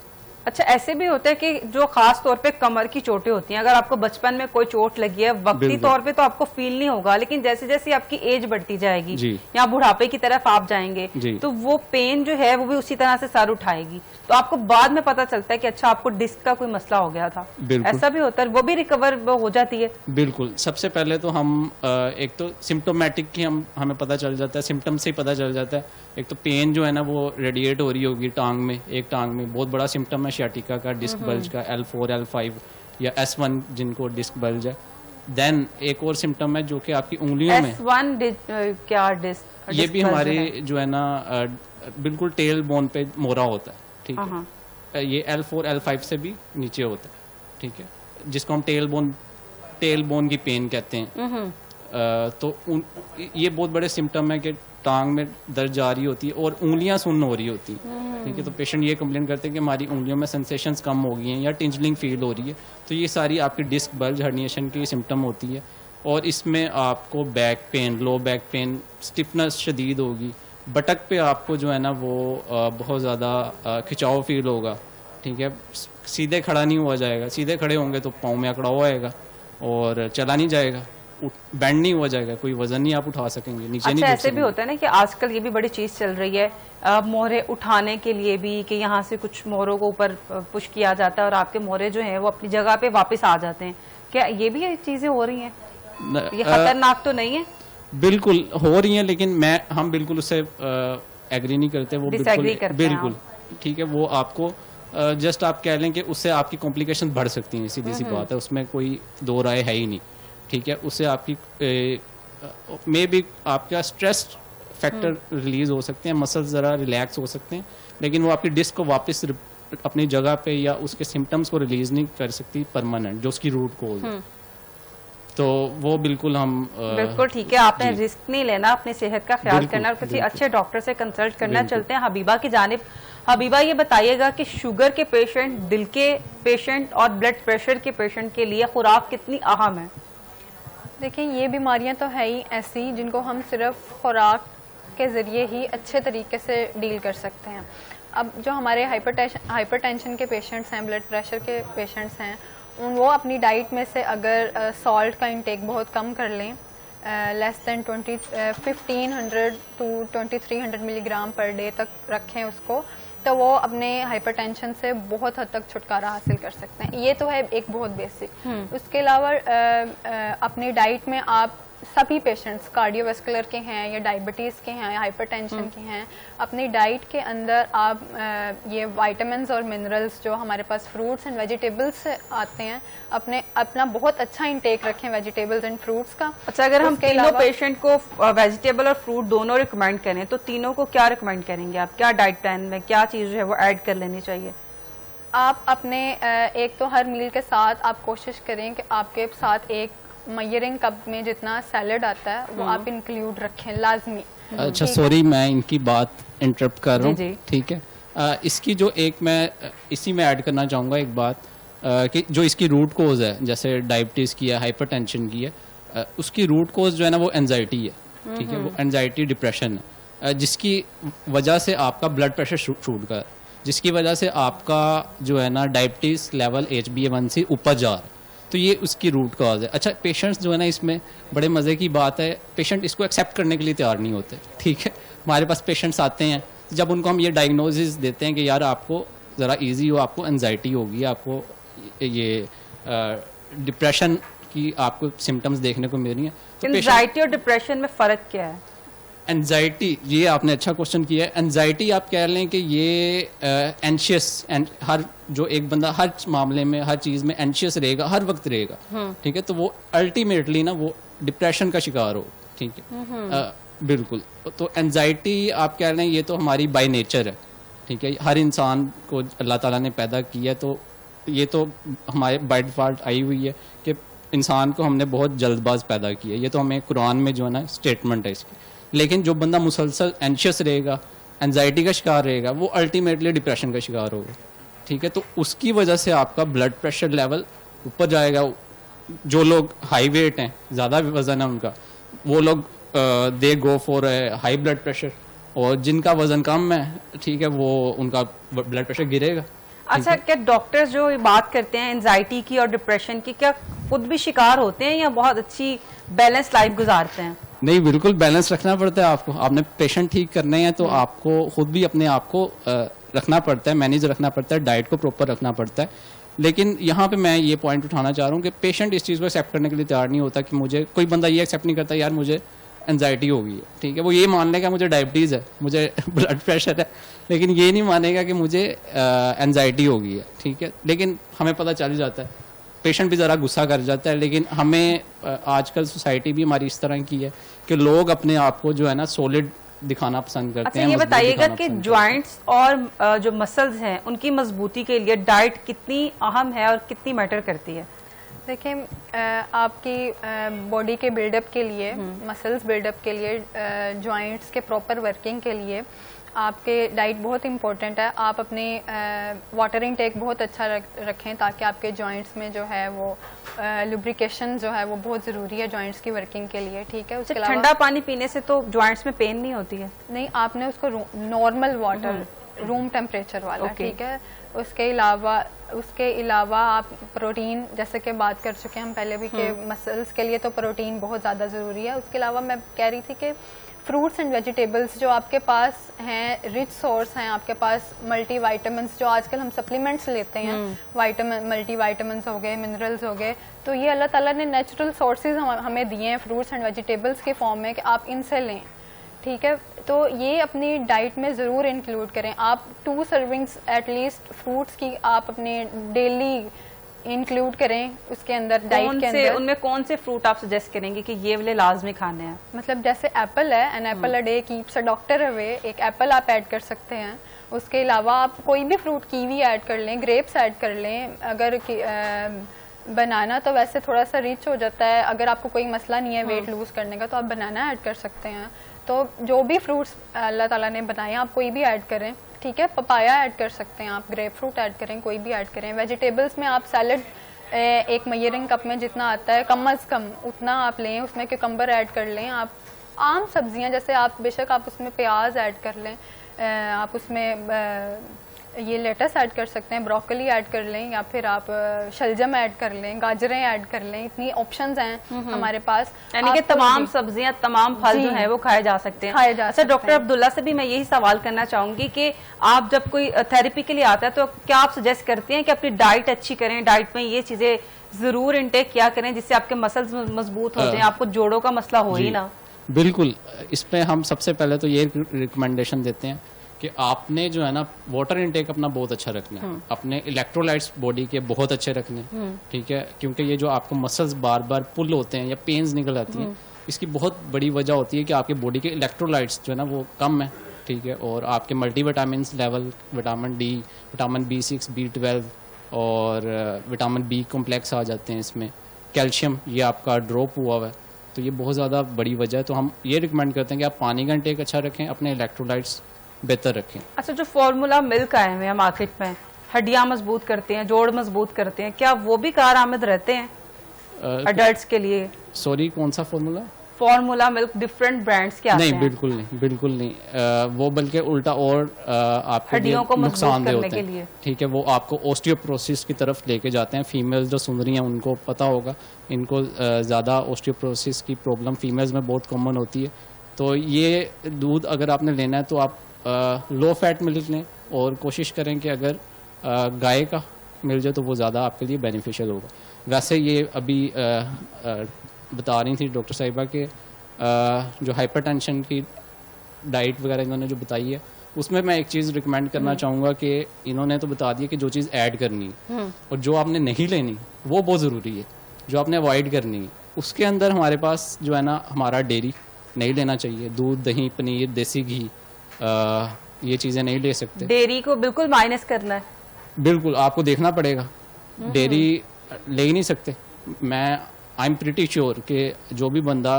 अच्छा, ऐसे भी होता है कि जो खास तौर पे कमर की चोटें होती हैं, अगर आपको बचपन में कोई चोट लगी है वक्ती तौर पे तो आपको फील नहीं होगा, लेकिन जैसे जैसे आपकी एज बढ़ती जाएगी या बुढ़ापे की तरफ आप जाएंगे तो वो पेन जो है वो भी उसी तरह से सर उठाएगी, तो आपको बाद में पता चलता है कि अच्छा आपको डिस्क का कोई मसला हो गया था। ऐसा भी होता है, वो भी रिकवर हो जाती है? बिल्कुल। सबसे पहले तो हम एक तो सिम्टोमेटिक की हमें पता चल जाता है, सिम्टम से ही पता चल जाता है। एक तो पेन जो है ना वो रेडिएट हो रही होगी टांग में, एक टांग में बहुत बड़ा सिम्टम है शैटिका का, डिस्क बल्ज का, L4 L5 या S1 जिनको डिस्क बल्ज है। देन एक और सिम्टम है जो कि आपकी उंगलियों में S1 क्या डिस्क, ये भी हमारे जो है ना बिल्कुल टेल बोन पे मोरा होता है। ठीक है, ये L4 L5 से भी नीचे होता है। ठीक है, जिसको हम टेल बोन की पेन कहते हैं। तो ये बहुत बड़े सिम्टम है कि टांग में दर्द आ रही होती है और उंगलियां सुन्न हो रही होती हैं। ठीक है, तो पेशेंट ये कंप्लेन करते हैं कि हमारी उंगलियों में सेंसेशंस कम हो गई हैं या टिंजलिंग फील हो रही है, तो ये सारी आपकी डिस्क बल्ज हर्निएशन की सिम्टम होती है। और इसमें आपको back pain, low back pain, stiffness शदीद होगी, बटक पे आपको जो है ना वो बहुत ज़्यादा खिंचाव फील होगा। ठीक है, सीधे खड़ा नहीं हुआ जाएगा, सीधे खड़े होंगे तो पाँव में अकड़ा हुआ आएगा और चला नहीं जाएगा, बैंड नहीं हुआ जाएगा, कोई वजन नहीं आप उठा सकेंगे, नीचे नहीं। ऐसे भी होता है ना कि आजकल ये भी बड़ी चीज चल रही है, मोहरे उठाने के लिए भी, कि यहाँ से कुछ मोहरों को ऊपर पुश किया जाता है और आपके मोहरे जो हैं वो अपनी जगह पे वापस आ जाते हैं, क्या ये भी चीजें हो रही हैं? ये खतरनाक तो नहीं है? बिल्कुल हो रही हैं, लेकिन हम बिल्कुल उससे एग्री नहीं करते, वो बिल्कुल ठीक है। वो आपको जस्ट आप कह लें कि उससे आपकी कॉम्प्लिकेशन बढ़ सकती हैं, सीधी सी बात है, उसमें कोई दो राय है ही नहीं। ठीक है, उससे आपकी मे बी आपका स्ट्रेस फैक्टर रिलीज हो सकते हैं, मसल्स ज़रा रिलैक्स हो सकते हैं, लेकिन वो आपकी डिस्क को वापस अपनी जगह पे या उसके सिम्टम्स को रिलीज नहीं कर सकती परमानेंट, जो उसकी रूट कोज है। तो वो बिल्कुल हम बिल्कुल ठीक है, आपने रिस्क नहीं लेना, अपनी सेहत का ख्याल करना और किसी अच्छे डॉक्टर से कंसल्ट करना। चलते हैं हबीबा की जानिब। हबीबा, ये बताइएगा कि शुगर के पेशेंट, दिल के पेशेंट और ब्लड प्रेशर के पेशेंट के लिए खुराक कितनी अहम है? देखिए, ये बीमारियां तो है ही ऐसी जिनको हम सिर्फ खुराक के ज़रिए ही अच्छे तरीके से डील कर सकते हैं। अब जो हमारे हाइपरटेंशन के पेशेंट्स हैं, ब्लड प्रेशर के पेशेंट्स हैं, वो अपनी डाइट में से अगर सॉल्ट का इंटेक बहुत कम कर लें, less than 1500 to 2300 milligram per day तक रखें उसको, तो वो अपने हाइपरटेंशन से बहुत हद तक छुटकारा हासिल कर सकते हैं। ये तो है एक बहुत बेसिक। उसके अलावा अपनी डाइट में आप सभी पेशेंट्स कार्डियोवास्कुलर के हैं या डायबिटीज़ के हैं या हाइपरटेंशन के हैं, अपनी डाइट के अंदर आप ये विटामिन्स और मिनरल्स जो हमारे पास फ्रूट्स एंड वेजिटेबल्स से आते हैं, अपना बहुत अच्छा इंटेक रखें वेजिटेबल्स एंड फ्रूट्स का। अच्छा, अगर हम तीनों पेशेंट को वेजिटेबल और फ्रूट दोनों रिकमेंड करें तो तीनों को क्या रिकमेंड करेंगे आप? क्या डाइट प्लान में क्या चीज़ जो है वो ऐड कर लेनी चाहिए? आप अपने एक तो हर मील के साथ आप कोशिश करें कि आपके साथ एक मयरिंग कप में जितना सैलड आता है वो आप इंक्लूड रखें लाजमी। अच्छा, सॉरी मैं इनकी बात इंटरप्ट कर रहा जी, हूँ, ठीक है। इसकी जो एक मैं इसी में ऐड करना चाहूँगा एक बात कि जो इसकी रूट कोज है, जैसे डायबिटीज़ की है, हाइपरटेंशन की है, उसकी रूट कोज जो है ना वो एनजाइटी है, ठीक है। वो एनजाइटी डिप्रेशन है, जिसकी वजह से आपका ब्लड प्रेशर शूट कर, जिसकी वजह से आपका जो है ना डायबिटीज़ लेवल HbA1c ऊपर जा रहा है, तो ये उसकी रूट कॉज है। अच्छा, पेशेंट्स जो है ना, इसमें बड़े मज़े की बात है, पेशेंट इसको एक्सेप्ट करने के लिए तैयार नहीं होते, ठीक है। हमारे पास पेशेंट्स आते हैं, जब उनको हम ये डायग्नोसिस देते हैं कि यार आपको ज़रा इजी हो, आपको एनजाइटी होगी, आपको ये डिप्रेशन की आपको सिम्टम्स देखने को मिल रही हैं, तो एंजाइटी और डिप्रेशन में फ़र्क क्या है? एनजाइटी, ये आपने अच्छा क्वेश्चन किया है। एनजाइटी आप कह लें कि ये एंशियस, हर जो एक बंदा हर मामले में हर चीज़ में एंशियस रहेगा, हर वक्त रहेगा, ठीक है, तो वो अल्टीमेटली ना वो डिप्रेशन का शिकार हो, ठीक है। बिल्कुल, तो एनजाइटी आप कह लें ये तो हमारी बाय नेचर है, ठीक है। हर इंसान को अल्लाह ताला ने पैदा किया, तो ये तो हमारे बाय डिफॉल्ट आई हुई है कि इंसान को हमने बहुत जल्दबाज पैदा किया, ये तो हमें कुरान में जो है ना स्टेटमेंट है इसकी। लेकिन जो बंदा मुसलसल एंशियस रहेगा, एंजाइटी का शिकार रहेगा, वो अल्टीमेटली डिप्रेशन का शिकार होगा, ठीक है। तो उसकी वजह से आपका ब्लड प्रेशर लेवल ऊपर जाएगा। जो लोग हाई वेट हैं, ज़्यादा वजन है उनका, वो लोग they go for high blood pressure, और जिनका वजन कम है, ठीक है, वो उनका ब्लड प्रेशर गिरेगा। अच्छा, क्या डॉक्टर्स जो बात करते हैं एंजाइटी की और डिप्रेशन की, क्या खुद भी शिकार होते हैं या बहुत अच्छी बैलेंस लाइफ गुजारते हैं? नहीं, बिल्कुल बैलेंस रखना पड़ता है आपको। आपने पेशेंट ठीक करने हैं तो आपको खुद भी अपने आप को रखना पड़ता है, मैनेज रखना पड़ता है, डाइट को प्रॉपर रखना पड़ता है। लेकिन यहाँ पे मैं ये पॉइंट उठाना चाह रहा हूँ कि पेशेंट इस चीज़ को एक्सेप्ट करने के लिए तैयार नहीं होता कि मुझे, कोई बंदा ये एक्सेप्ट नहीं करता यार मुझे एनजाइटी हो गई है, ठीक है। वो ये मान लेगा मुझे डायबिटीज़ है, मुझे ब्लड प्रेशर है, लेकिन ये नहीं मानेगा कि मुझे एनजाइटी हो गई है, ठीक है। लेकिन हमें पता चल जाता है, पेशेंट भी ज़रा गुस्सा कर जाता है, लेकिन हमें आजकल सोसाइटी भी हमारी इस तरह की है कि लोग अपने आप को जो है ना सॉलिड दिखाना पसंद करते हैं। अच्छा, ये बताइएगा कि जॉइंट्स और जो मसल्स हैं उनकी मजबूती के लिए डाइट कितनी अहम है और कितनी मैटर करती है? देखिए, आपकी बॉडी के बिल्डअप के लिए, मसल्स बिल्डअप के लिए, जॉइंट्स के प्रॉपर वर्किंग के लिए आपके डाइट बहुत इंपॉर्टेंट है। आप अपनी वाटर इनटेक बहुत अच्छा रखें ताकि आपके जॉइंट्स में जो है वो लुब्रिकेशन जो है वो बहुत ज़रूरी है जॉइंट्स की वर्किंग के लिए, ठीक है। उसके अलावा ठंडा पानी पीने से तो जॉइंट्स में पेन नहीं होती है? नहीं, आपने उसको नॉर्मल वाटर, रूम टेम्परेचर वाला, ठीक है। उसके अलावा आप प्रोटीन, जैसे कि बात कर चुके हैं हम पहले भी कि मसल्स के लिए तो प्रोटीन बहुत ज़्यादा ज़रूरी है। उसके अलावा मैं कह रही थी कि फ्रूट्स एंड वेजिटेबल्स जो आपके पास हैं, रिच सोर्स हैं, आपके पास मल्टी वाइटामिन्स जो आजकल हम सप्लीमेंट्स लेते हैं, मल्टी वाइटामिन्स हो गए, मिनरल्स हो गए, तो ये अल्लाह ताला ने नेचुरल सोर्सेज हमें दिए हैं फ्रूट्स एंड वेजिटेबल्स के फॉर्म में कि आप इनसे लें, ठीक है। तो ये अपनी डाइट में ज़रूर इंक्लूड करें। आप 2 सर्विंग्स एटलीस्ट फ्रूट्स की आप अपने डेली इंक्लूड करें उसके अंदर, डाइट के अंदर। उनमें कौन से फ्रूट आप सजेस्ट करेंगे कि ये वाले लाजमी खाने हैं? मतलब जैसे एप्पल है, an apple a day keeps a doctor away, एक एप्पल आप ऐड कर सकते हैं। उसके अलावा आप कोई भी फ्रूट, कीवी ऐड कर लें, ग्रेप्स ऐड कर लें। अगर बनाना तो वैसे थोड़ा सा रिच हो जाता है, अगर आपको कोई मसला नहीं है वेट लूज करने का तो आप बनाना ऐड कर सकते हैं। तो जो भी फ्रूट्स अल्लाह ताला ने बनाए आप कोई भी ऐड करें, ठीक है। पपाया ऐड कर सकते हैं आप, ग्रेप फ्रूट ऐड करें, कोई भी ऐड करें। वेजिटेबल्स में आप सैलड एक मयरिंग कप में जितना आता है कम अज़ कम उतना आप लें, उसमें क्यूकम्बर ऐड कर लें। आप आम सब्जियां जैसे आप बेशक आप उसमें प्याज ऐड कर लें, आप उसमें ये लेटस ऐड कर सकते हैं, ब्रोकली ऐड कर लें, या फिर आप शलजम ऐड कर लें, गाजरें ऐड कर लें। इतनी ऑप्शंस हैं हमारे पास, यानी कि तमाम सब्जियां, तमाम फल जो है वो खाए जा सकते हैं। अच्छा, डॉक्टर अब्दुल्ला से भी मैं यही सवाल करना चाहूंगी कि आप जब कोई थेरेपी के लिए आता है तो क्या आप सजेस्ट करते हैं कि अपनी डाइट अच्छी करें, डाइट में ये चीजें जरूर इंटेक किया करें जिससे आपके मसल्स मजबूत हो जाएं, आपको जोड़ों का मसला हो ही ना? बिल्कुल, इसमें हम सबसे पहले तो ये रिकमेंडेशन देते हैं कि आपने जो है ना वाटर इनटेक अपना बहुत अच्छा रखना है, अपने इलेक्ट्रोलाइट्स बॉडी के बहुत अच्छे रखने, ठीक है, क्योंकि ये जो आपको मसल्स बार बार पुल होते हैं या पेन्स निकल आती हैं, इसकी बहुत बड़ी वजह होती है कि आपके बॉडी के इलेक्ट्रोलाइट्स जो है ना वो कम है, ठीक है, और आपके multivitamin level, vitamin D, vitamin B6, B12 और विटामिन B कॉम्प्लेक्स आ जाते हैं इसमें, कैल्शियम ये आपका ड्रॉप हुआ हुआ है, तो ये बहुत ज़्यादा बड़ी वजह है। तो हम ये रिकमेंड करते हैं कि आप पानी का इंटेक अच्छा रखें, अपने इलेक्ट्रोलाइट्स बेहतर रखें। अच्छा, जो फॉर्मूला मिल्क आए हुए हैं मार्केट में, हड्डियां मजबूत करते हैं, जोड़ मजबूत करते हैं, क्या वो भी कारआमद रहते हैं अडल्ट्स के लिए? सॉरी, कौन सा formula? Formula milk, different brands के आते नहीं, हैं। बिल्कुल नहीं, बिल्कुल नहीं, वो बल्कि उल्टा और आपको हड्डियों को मजबूत नुकसानदेह करने होते के हैं, लिए। ठीक है, वो आपको ऑस्टियोप्रोसिस की तरफ लेके जाते हैं। फीमेल्स जो सुन रही हैं उनको पता होगा, इनको ज़्यादा ऑस्टियोप्रोसिस की प्रॉब्लम फीमेल्स में बहुत कॉमन होती है। तो ये दूध अगर आपने लेना है तो आप लो फैट मिल्क लें और कोशिश करें कि अगर गाय का मिल जाए तो वो ज़्यादा आपके लिए बेनिफिशियल होगा। वैसे ये अभी बता रही थी डॉक्टर साहिबा के जो हाइपरटेंशन की डाइट वगैरह इन्होंने जो बताई है, उसमें मैं एक चीज़ रिकमेंड करना चाहूँगा कि इन्होंने तो बता दिया कि जो चीज़ ऐड करनी है और जो आपने नहीं लेनी वो बहुत ज़रूरी है, जो आपने अवॉइड करनी है। उसके अंदर हमारे पास जो है ना, हमारा डेयरी नहीं लेना चाहिए, दूध, दही, पनीर, देसी घी, ये चीज़ें नहीं ले सकते। डेयरी को बिल्कुल माइनस करना है। बिल्कुल, आपको देखना पड़ेगा, डेयरी ले ही नहीं सकते। मैं आई एम प्रिटी श्योर कि जो भी बंदा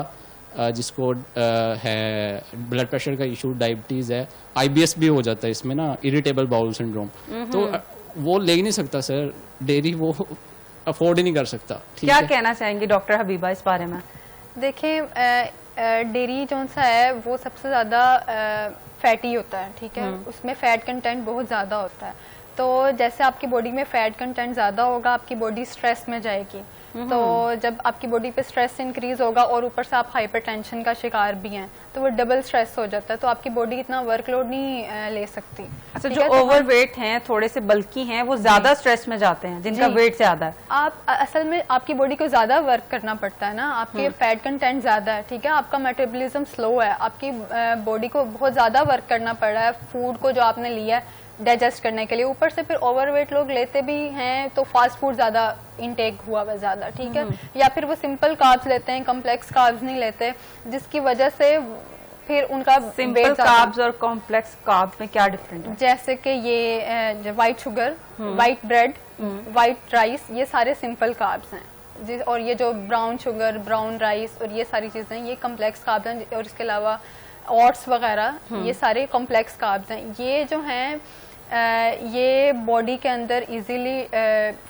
जिसको है ब्लड प्रेशर का इशू, डायबिटीज़ है, IBS भी हो जाता है इसमें ना, इरिटेबल बाउल सिंड्रोम, तो वो ले ही नहीं सकता सर, डेयरी वो अफोर्ड ही नहीं कर सकता। क्या कहना चाहेंगे डॉक्टर हबीबा इस बारे में? देखें, डेयरी जो सा है वो सबसे ज़्यादा फैटी होता है, ठीक है, उसमें फैट कंटेंट बहुत ज़्यादा होता है। तो जैसे आपकी बॉडी में फैट कंटेंट ज़्यादा होगा, आपकी बॉडी स्ट्रेस में जाएगी, तो जब आपकी बॉडी पे स्ट्रेस इंक्रीज होगा और ऊपर से आप हाइपरटेंशन का शिकार भी हैं, तो वो डबल स्ट्रेस हो जाता है, तो आपकी बॉडी इतना वर्कलोड नहीं ले सकती। अच्छा, जो ओवरवेट हैं, थोड़े से बल्की हैं, वो ज्यादा स्ट्रेस में जाते हैं, जिनका वेट ज्यादा है। आप असल में आपकी बॉडी को ज्यादा वर्क करना पड़ता है ना, आपके फैट कंटेंट ज्यादा है, ठीक है, आपका मेटाबॉलिज्म स्लो है, आपकी बॉडी को बहुत ज्यादा वर्क करना पड़ रहा है फूड को जो आपने लिया है डाइजेस्ट करने के लिए। ऊपर से फिर ओवरवेट लोग लेते भी हैं तो फास्ट फूड ज्यादा इंटेक हुआ हुआ ज्यादा, ठीक है, या फिर वो सिंपल कार्ब्स लेते हैं, कॉम्प्लेक्स कार्ब्स नहीं लेते, जिसकी वजह से फिर उनका सिंपल कार्ब्स और कॉम्प्लेक्स कार्ब्स में क्या डिफरेंट है? जैसे कि ये white sugar, white bread, white rice, ये सारे सिंपल कार्ब्स हैं, और ये जो ब्राउन शुगर, ब्राउन राइस और ये सारी चीजें ये कॉम्प्लेक्स कार्ब्स हैं, और इसके अलावा ओट्स वगैरह ये सारे कॉम्प्लेक्स कार्ब्स हैं। ये जो हैं ये बॉडी के अंदर इजीली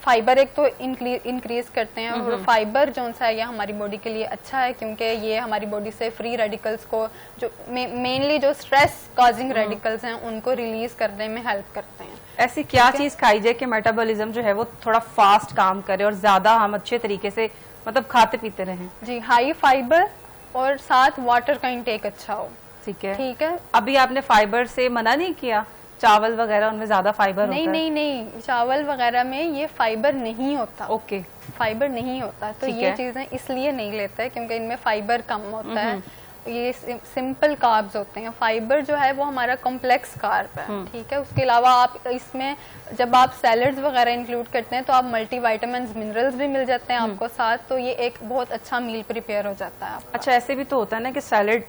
फाइबर एक तो इंक्रीज करते हैं, और फाइबर जो सा है ये हमारी बॉडी के लिए अच्छा है, क्योंकि ये हमारी बॉडी से फ्री रेडिकल्स को, जो मेनली जो स्ट्रेस कॉजिंग रेडिकल्स हैं, उनको रिलीज करने में हेल्प करते हैं। ऐसी क्या चीज खाई जाए कि मेटाबॉलिज्म जो है वो थोड़ा फास्ट काम करे और ज्यादा हम अच्छे तरीके से मतलब खाते पीते रहें? जी, हाई फाइबर और साथ वाटर का इंटेक अच्छा हो। ठीक है, ठीक है। अभी आपने फाइबर से मना नहीं किया, चावल वगैरह उनमें ज्यादा फाइबर नहीं होता है। नहीं, चावल वगैरह में ये फाइबर नहीं होता। ओके, फाइबर नहीं होता, तो ये चीजें इसलिए नहीं लेते हैं क्योंकि इनमें फाइबर कम होता है, ये सिंपल कार्ब्स होते हैं। फाइबर जो है वो हमारा कॉम्प्लेक्स कार्ब है, ठीक है। उसके अलावा आप इसमें जब आप सैलड्स वगैरह इंक्लूड करते हैं तो आप मल्टीविटामिन्स, मिनरल्स भी मिल जाते हैं आपको साथ, तो ये एक बहुत अच्छा मील प्रिपेयर हो जाता है आपका। अच्छा, ऐसे भी तो होता है ना कि सैलड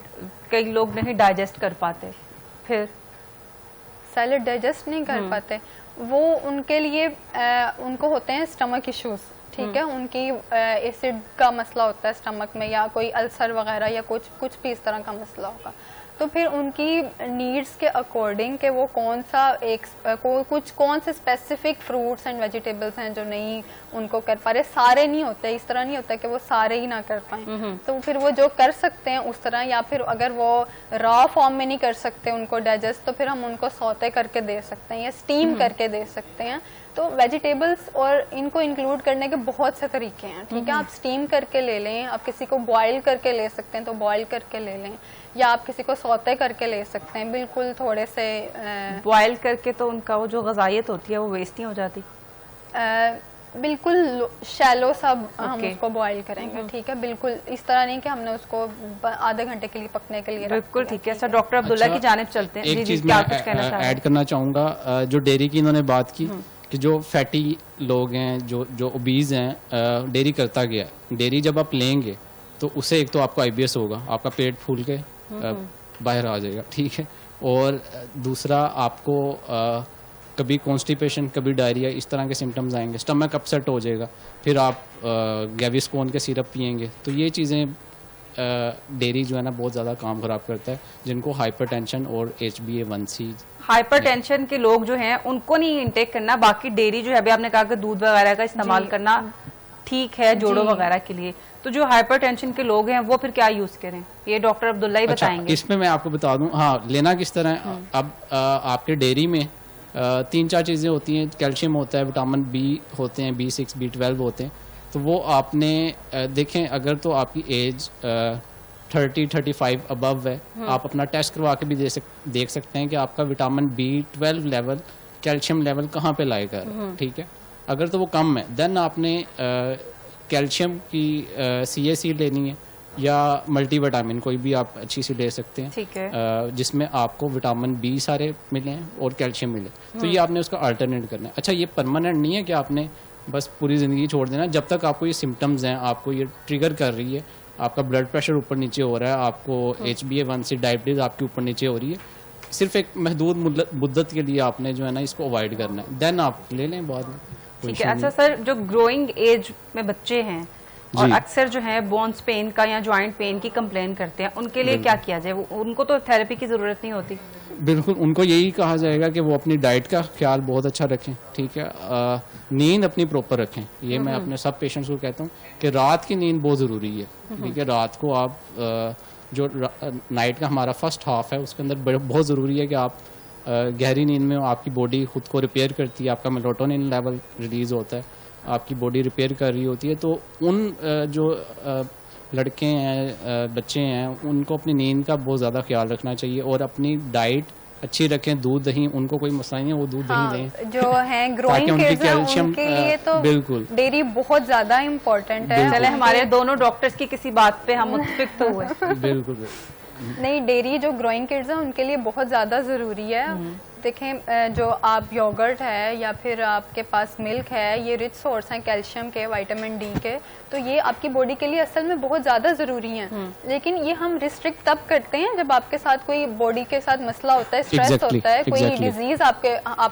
कई लोग नहीं डाइजेस्ट कर पाते, फिर सैलड डाइजेस्ट नहीं कर पाते, वो उनके लिए उनको होते हैं स्टमक इश्यूज, ठीक है, उनकी एसिड का मसला होता है स्टमक में, या कोई अल्सर वगैरह या कुछ भी इस तरह का मसला होगा, तो फिर उनकी नीड्स के अकॉर्डिंग कि वो कौन सा कौन से स्पेसिफिक फ्रूट्स एंड वेजिटेबल्स हैं जो नहीं उनको कर पा रहे, सारे नहीं होते, इस तरह नहीं होता कि वो सारे ही ना कर पाए, तो फिर वो जो कर सकते हैं उस तरह, या फिर अगर वो रॉ फॉर्म में नहीं कर सकते उनको डाइजेस्ट, तो फिर हम उनको सौते करके दे सकते हैं या स्टीम करके दे सकते हैं। तो वेजिटेबल्स और इनको इंक्लूड करने के बहुत से तरीके हैं, ठीक है। आप स्टीम करके ले लें, आप किसी को बॉईल करके ले सकते हैं तो बॉईल करके ले लें, या आप किसी को सौते करके ले सकते हैं, बिल्कुल थोड़े से बॉईल करके तो उनका वो जो ग़िज़ाइयत होती है वो वेस्ट नहीं हो जाती। बिल्कुल शैलो सब हम उसको बॉईल करेंगे, ठीक है। बिल्कुल इस तरह नहीं कि हमने उसको आधे घंटे के लिए पकने के लिए बिल्कुल ठीक है। सर डॉक्टर अब्दुल्ला की जानिब चलते हैं। एक चीज मैं ऐड करना चाहूँगा, जो डेयरी की इन्होंने बात की कि जो फैटी लोग हैं, जो ओबीज हैं, डेयरी करता गया, डेयरी जब आप लेंगे तो उससे एक तो आपको IBS होगा, आपका पेट फूल के बाहर आ जाएगा, ठीक है। और दूसरा आपको कभी कॉन्स्टिपेशन, कभी डायरिया, इस तरह के सिम्टम्स आएंगे, स्टमक अपसेट हो जाएगा, फिर आप गैविस्कोन के सिरप पियेंगे। तो ये चीज़ें डेयरी जो है ना बहुत ज़्यादा काम ख़राब करता है, जिनको हाइपरटेंशन और HbA1c, हाइपरटेंशन के लोग जो हैं उनको नहीं इंटेक करना, बाकी डेयरी जो है अभी आपने कहा कि दूध वगैरह का इस्तेमाल करना ठीक है जोड़ों वगैरह के लिए, तो जो हाइपरटेंशन के लोग हैं वो फिर क्या यूज करें, ये डॉक्टर अब्दुल्ला ही बताएंगे। इसमें मैं आपको बता दूं, हाँ, लेना किस तरह है। अब आपके डेयरी में 3-4 चीज़ें होती हैं, कैल्शियम होता है, विटामिन B होते हैं, B6, B12 होते हैं। तो वो आपने देखें, अगर तो आपकी एज 30-35 अबव है, आप अपना टेस्ट करवा के भी देख सकते हैं कि आपका vitamin B12 level, calcium level कहाँ पे लाए कर, ठीक है। अगर तो वो कम है, देन आपने कैल्शियम की CAC लेनी है, या मल्टीविटामिन कोई भी आप अच्छी सी ले सकते हैं, ठीक है, जिसमें आपको विटामिन B सारे मिले हैं और कैल्शियम मिले, तो ये आपने उसका अल्टरनेट करना है। अच्छा, ये परमानेंट नहीं है कि आपने बस पूरी ज़िंदगी छोड़ देना। जब तक आपको ये सिम्टम्स हैं, आपको ये ट्रिगर कर रही है, आपका ब्लड प्रेशर ऊपर नीचे हो रहा है, आपको HbA1c, डायबिटीज़ आपकी ऊपर नीचे हो रही है, सिर्फ एक महदूद मुद्दत के लिए आपने जो है ना इसको अवॉइड करना है, देन आप ले लें बाद में। ठीक है। अच्छा सर, जो ग्रोइंग एज में बच्चे हैं और अक्सर जो है बोन्स पेन का या जॉइंट पेन की कंप्लेन करते हैं, उनके लिए क्या किया जाए? उनको तो थेरेपी की जरूरत नहीं होती। बिल्कुल, उनको यही कहा जाएगा कि वो अपनी डाइट का ख्याल बहुत अच्छा रखें, ठीक है। नींद अपनी प्रॉपर रखें, ये मैं अपने सब पेशेंट्स को कहता हूँ कि रात की नींद बहुत ज़रूरी है, ठीक है। रात को आप जो नाइट का हमारा फर्स्ट हाफ है उसके अंदर बहुत ज़रूरी है कि आप गहरी नींद में, आपकी बॉडी खुद को रिपेयर करती है, आपका मेलाटोनिन लेवल रिलीज़ होता है, आपकी बॉडी रिपेयर कर रही होती है। तो उन जो लड़के हैं, बच्चे हैं, उनको अपनी नींद का बहुत ज़्यादा ख्याल रखना चाहिए और अपनी डाइट अच्छी रखें। दूध दही, उनको कोई मसला नहीं है, वो दूध दही लें जो है ग्रोइंग किड्स हैं उनके लिए तो बिल्कुल डेयरी बहुत ज़्यादा इम्पोर्टेंट है। चले हमारे दोनों डॉक्टर्स की किसी बात पे हम मुत्तफिक तो हुए। बिल्कुल नहीं, डेयरी जो ग्रोइंग किड्स हैं उनके लिए बहुत ज़्यादा ज़रूरी है। देखें, जो आप योगर्ट है या फिर आपके पास मिल्क है, ये रिच सोर्स हैं कैल्शियम के, विटामिन D के, तो ये आपकी बॉडी के लिए असल में बहुत ज़्यादा ज़रूरी हैं। लेकिन ये हम रिस्ट्रिक्ट तब करते हैं जब आपके साथ कोई बॉडी के साथ मसला होता है, स्ट्रेस होता है, कोई डिजीज़ आप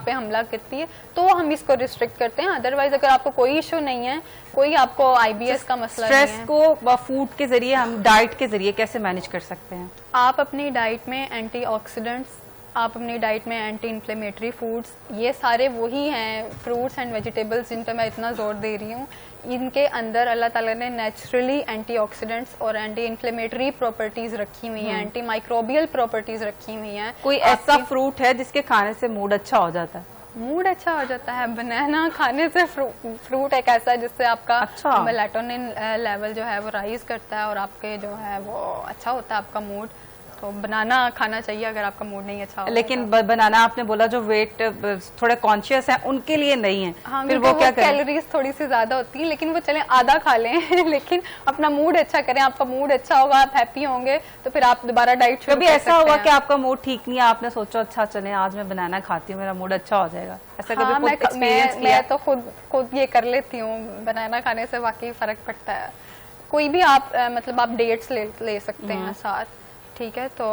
पे हमला करती है, तो हम इसको रिस्ट्रिक्ट करते हैं। अदरवाइज अगर आपको कोई इशू नहीं है, कोई आपको IBS का मसला नहीं है, स्ट्रेस को फूड के जरिए, हम डाइट के जरिए कैसे मैनेज कर सकते हैं? आप अपनी डाइट में एंटीऑक्सीडेंट्स, आप अपनी डाइट में एंटी इन्फ्लेमेटरी फूड्स, ये सारे वही हैं फ्रूट्स एंड वेजिटेबल्स जिन पे मैं इतना जोर दे रही हूँ। इनके अंदर अल्लाह ताला ने नेचुरली एंटीऑक्सीडेंट्स और एंटी इन्फ्लेमेटरी प्रॉपर्टीज रखी हुई हैं, एंटी माइक्रोबियल प्रॉपर्टीज रखी हुई हैं। कोई ऐसा फ्रूट है जिसके खाने से मूड अच्छा हो जाता है? मूड अच्छा हो जाता है, बनाना खाने से फ्रूट एक ऐसा है जिससे आपका मेलाटोनिन लेवल जो है वो राइज करता है और आपके जो है वो अच्छा होता है आपका मूड। तो बनाना खाना चाहिए अगर आपका मूड नहीं अच्छा हो। लेकिन बनाना आपने बोला जो वेट थोड़े कॉन्शियस है उनके लिए नहीं है, हाँ, फिर वो क्या करें? कैलोरीज थोड़ी सी ज्यादा होती है, लेकिन वो चलें आधा खा लें लेकिन अपना मूड अच्छा करें। आपका मूड अच्छा होगा, आप हैप्पी होंगे, तो फिर आप दोबारा डाइट शुरू कर सकते हैं। कभी ऐसा हुआ कि आपका मूड ठीक नहीं है, आपने सोचा अच्छा चले आज मैं बनाना खाती हूँ, मेरा मूड अच्छा हो जाएगा, ऐसा कभी हाँ, मैं तो खुद ये कर लेती हूँ, बनाना खाने से वाकई फर्क पड़ता है। कोई भी आप मतलब आप डेट्स ले सकते हैं साथ, ठीक है। तो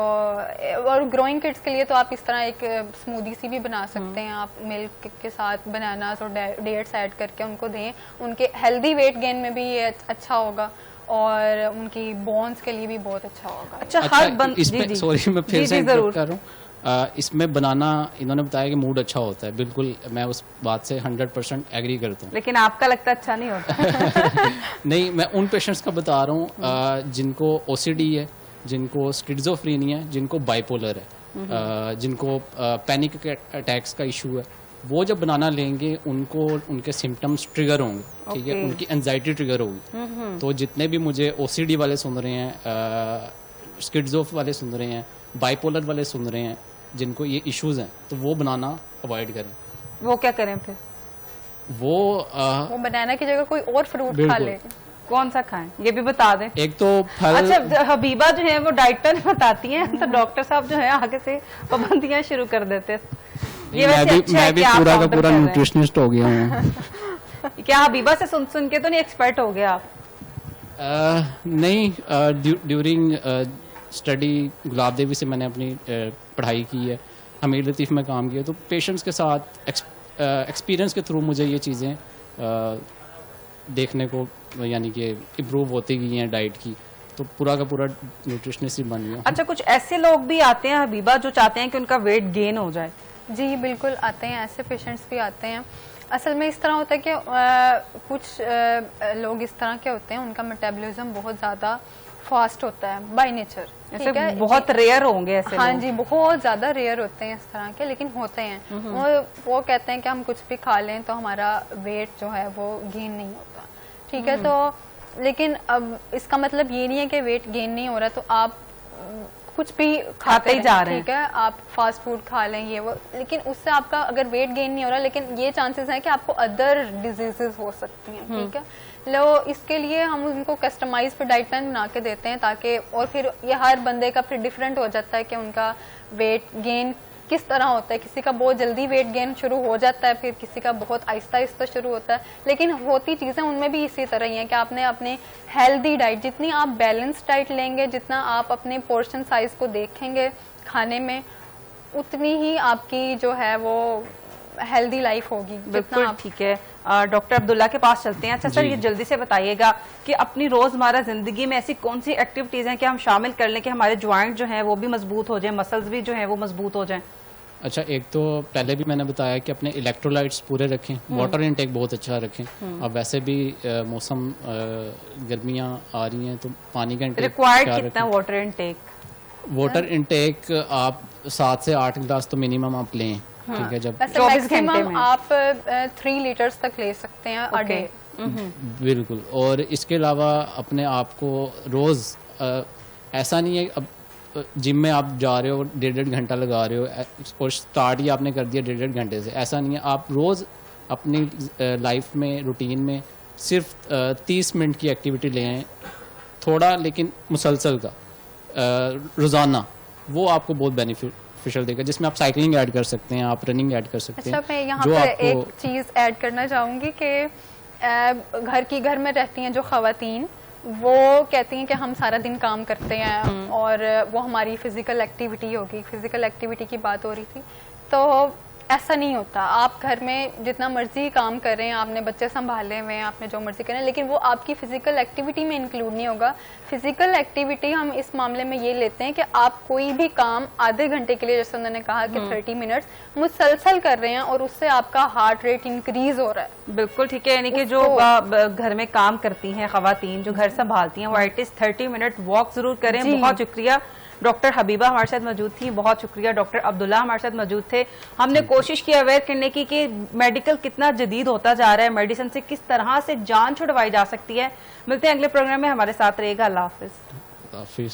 और ग्रोइंग किड्स के लिए तो आप इस तरह एक स्मूदी सी भी बना सकते हैं, आप मिल्क के साथ बनानास और डेट्स ऐड करके उनको दें, उनके हेल्दी वेट गेन में भी ये अच्छा होगा। और उनकी बोन्स के लिए भी बहुत अच्छा होगा। अच्छा, हर बंद इसमें सॉरी मैं फिर जी, से जी, जरूर। इंटरप्ट कर रहा हूँ। इसमें बनाना इन्होंने बताया कि मूड अच्छा होता है, बिल्कुल मैं उस बात से 100% एग्री करता हूँ। लेकिन आपका लगता है अच्छा नहीं होता। नहीं, मैं उन पेशेंट्स का बता रहा हूँ जिनको ओसीडी है, जिनको स्किज़ोफ्रेनिया है, जिनको बाइपोलर है, जिनको पैनिक अटैक्स का इशू है, वो जब बनाना लेंगे उनको उनके सिम्टम्स ट्रिगर होंगे, ठीक है, उनकी एंजाइटी ट्रिगर होगी। तो जितने भी मुझे ओसीडी वाले सुन रहे हैं, स्किज़ोफ वाले सुन रहे हैं, बाइपोलर वाले सुन रहे हैं, जिनको ये इश्यूज हैं, तो वो बनाना अवॉइड करें। वो क्या करें फिर? वो वो बनाना की जगह कोई और फ्रूट खा बिल्कुल। ले। कौन सा खाएं ये भी बता दें। एक तो फल। अच्छा, हबीबा जो है वो डाइट प्लान बताती हैं, तो डॉक्टर साहब जो है आगे से पाबंदियां शुरू कर देते हैं। ये वैसे अच्छा है मैं भी कि आप पूरा का काउंटर पूरा कर रहे हैं। न्यूट्रिशनिस्ट हो गया हूँ। क्या हबीबा से सुन सुन के तो नहीं एक्सपर्ट हो गया आप? नहीं, ड्यूरिंग स्टडी गुलाब देवी से मैंने अपनी पढ़ाई की है, हमीर लतीफ़ में काम किया, तो पेशेंट्स के साथ एक्सपीरियंस के थ्रू मुझे ये चीज़ें देखने को यानी कि इम्प्रूव होती गई हैं डाइट की, तो पूरा का पूरा न्यूट्रिशनिस्ट ही बन गया। अच्छा, कुछ ऐसे लोग भी आते हैं हबीबा जो चाहते हैं कि उनका वेट गेन हो जाए? जी बिल्कुल आते हैं, ऐसे पेशेंट्स भी आते हैं। असल में इस तरह होता है कि कुछ लोग इस तरह के होते हैं, उनका मेटाबॉलिज्म बहुत ज़्यादा फास्ट होता है बाय नेचर, ठीक है। बहुत रेयर होंगे ऐसे हाँ लोग। जी, बहुत ज्यादा रेयर होते हैं इस तरह के, लेकिन होते हैं। वो कहते हैं कि हम कुछ भी खा लें तो हमारा वेट जो है वो गेन नहीं होता, ठीक है। तो लेकिन अब इसका मतलब ये नहीं है कि वेट गेन नहीं हो रहा तो आप कुछ भी खाते ही जा रहे हैं, ठीक है, आप फास्ट फूड खा लें ये वो, लेकिन उससे आपका अगर वेट गेन नहीं हो रहा, लेकिन ये चांसेस हैं कि आपको अदर डिजीजेस हो सकती हैं, ठीक है। लो इसके लिए हम उनको कस्टमाइज पे डाइट प्लान बना के देते हैं, ताकि और फिर ये हर बंदे का फिर डिफरेंट हो जाता है कि उनका वेट गेन किस तरह होता है। किसी का बहुत जल्दी वेट गेन शुरू हो जाता है, फिर किसी का बहुत आहिस्ता आहिस्ता शुरू होता है, लेकिन होती चीजें उनमें भी इसी तरह ही है कि आपने अपने हेल्दी डाइट, जितनी आप बैलेंस डाइट लेंगे, जितना आप अपने पोर्शन साइज को देखेंगे खाने में, उतनी ही आपकी जो है वो हेल्दी लाइफ होगी। बिल्कुल ठीक है। डॉक्टर अब्दुल्ला के पास चलते हैं। अच्छा सर, ये जल्दी से बताइएगा कि अपनी रोजमर्रा जिंदगी में ऐसी कौन सी एक्टिविटीज हैं कि हम शामिल कर लें कि हमारे ज्वाइंट जो हैं वो भी मजबूत हो जाएं, मसल्स भी जो हैं वो मजबूत हो जाएं? अच्छा, एक तो पहले भी मैंने बताया कि अपने इलेक्ट्रोलाइट्स पूरे रखें, वाटर इनटेक बहुत अच्छा रखें। अब वैसे भी मौसम गर्मियाँ आ रही हैं तो पानी का इंटेक रिक्वायर्ड कितना वाटर इनटेक? वाटर इनटेक आप 7 से 8 गिलास तो मिनिमम आप लें, ठीक है। जब 24 घंटे में मैक्सिमम आप 3 लीटर्स तक ले सकते हैं अ डे। बिल्कुल। और इसके अलावा अपने आप को रोज ऐसा नहीं है अब जिम में आप जा रहे हो 1.5 घंटा लगा रहे हो और स्टार्ट ही आपने कर दिया 1.5 घंटे से, ऐसा नहीं है। आप रोज अपनी लाइफ में रूटीन में सिर्फ 30 मिनट की एक्टिविटी लें, थोड़ा लेकिन मुसलसल का रोजाना, वो आपको बहुत बेनिफिशियल देगा, जिसमें आप साइकिलिंग ऐड कर सकते हैं, आप रनिंग ऐड कर सकते हैं। अच्छा, मैं यहाँ पे एक चीज ऐड करना चाहूंगी कि घर में रहती हैं जो खवातीन, वो कहती हैं कि हम सारा दिन काम करते हैं और वो हमारी फिजिकल एक्टिविटी होगी, फिजिकल एक्टिविटी की बात हो रही थी, तो ऐसा नहीं होता। आप घर में जितना मर्जी काम कर रहे हैं, आपने बच्चे संभाले हुए हैं, आपने जो मर्जी करें, लेकिन वो आपकी फिजिकल एक्टिविटी में इंक्लूड नहीं होगा। फिजिकल एक्टिविटी हम इस मामले में ये लेते हैं कि आप कोई भी काम आधे घंटे के लिए, जैसे उन्होंने कहा कि 30 मिनट्स मुसलसल कर रहे हैं और उससे आपका हार्ट रेट इंक्रीज हो रहा है। बिल्कुल ठीक है। यानी कि जो घर में काम करती हैं खवातीन, जो घर संभालती हैं, वो एटलीस्ट 30 मिनट वॉक जरूर करें। बहुत शुक्रिया। डॉक्टर हबीबा हमारे साथ मौजूद थी, बहुत शुक्रिया। डॉक्टर अब्दुल्ला हमारे साथ मौजूद थे। हमने कोशिश की अवेयर करने की कि मेडिकल कितना जदीद होता जा रहा है, मेडिसिन से किस तरह से जान छुड़वाई जा सकती है। मिलते हैं अगले प्रोग्राम में, हमारे साथ रहेगा। अल्लाह हाफिज।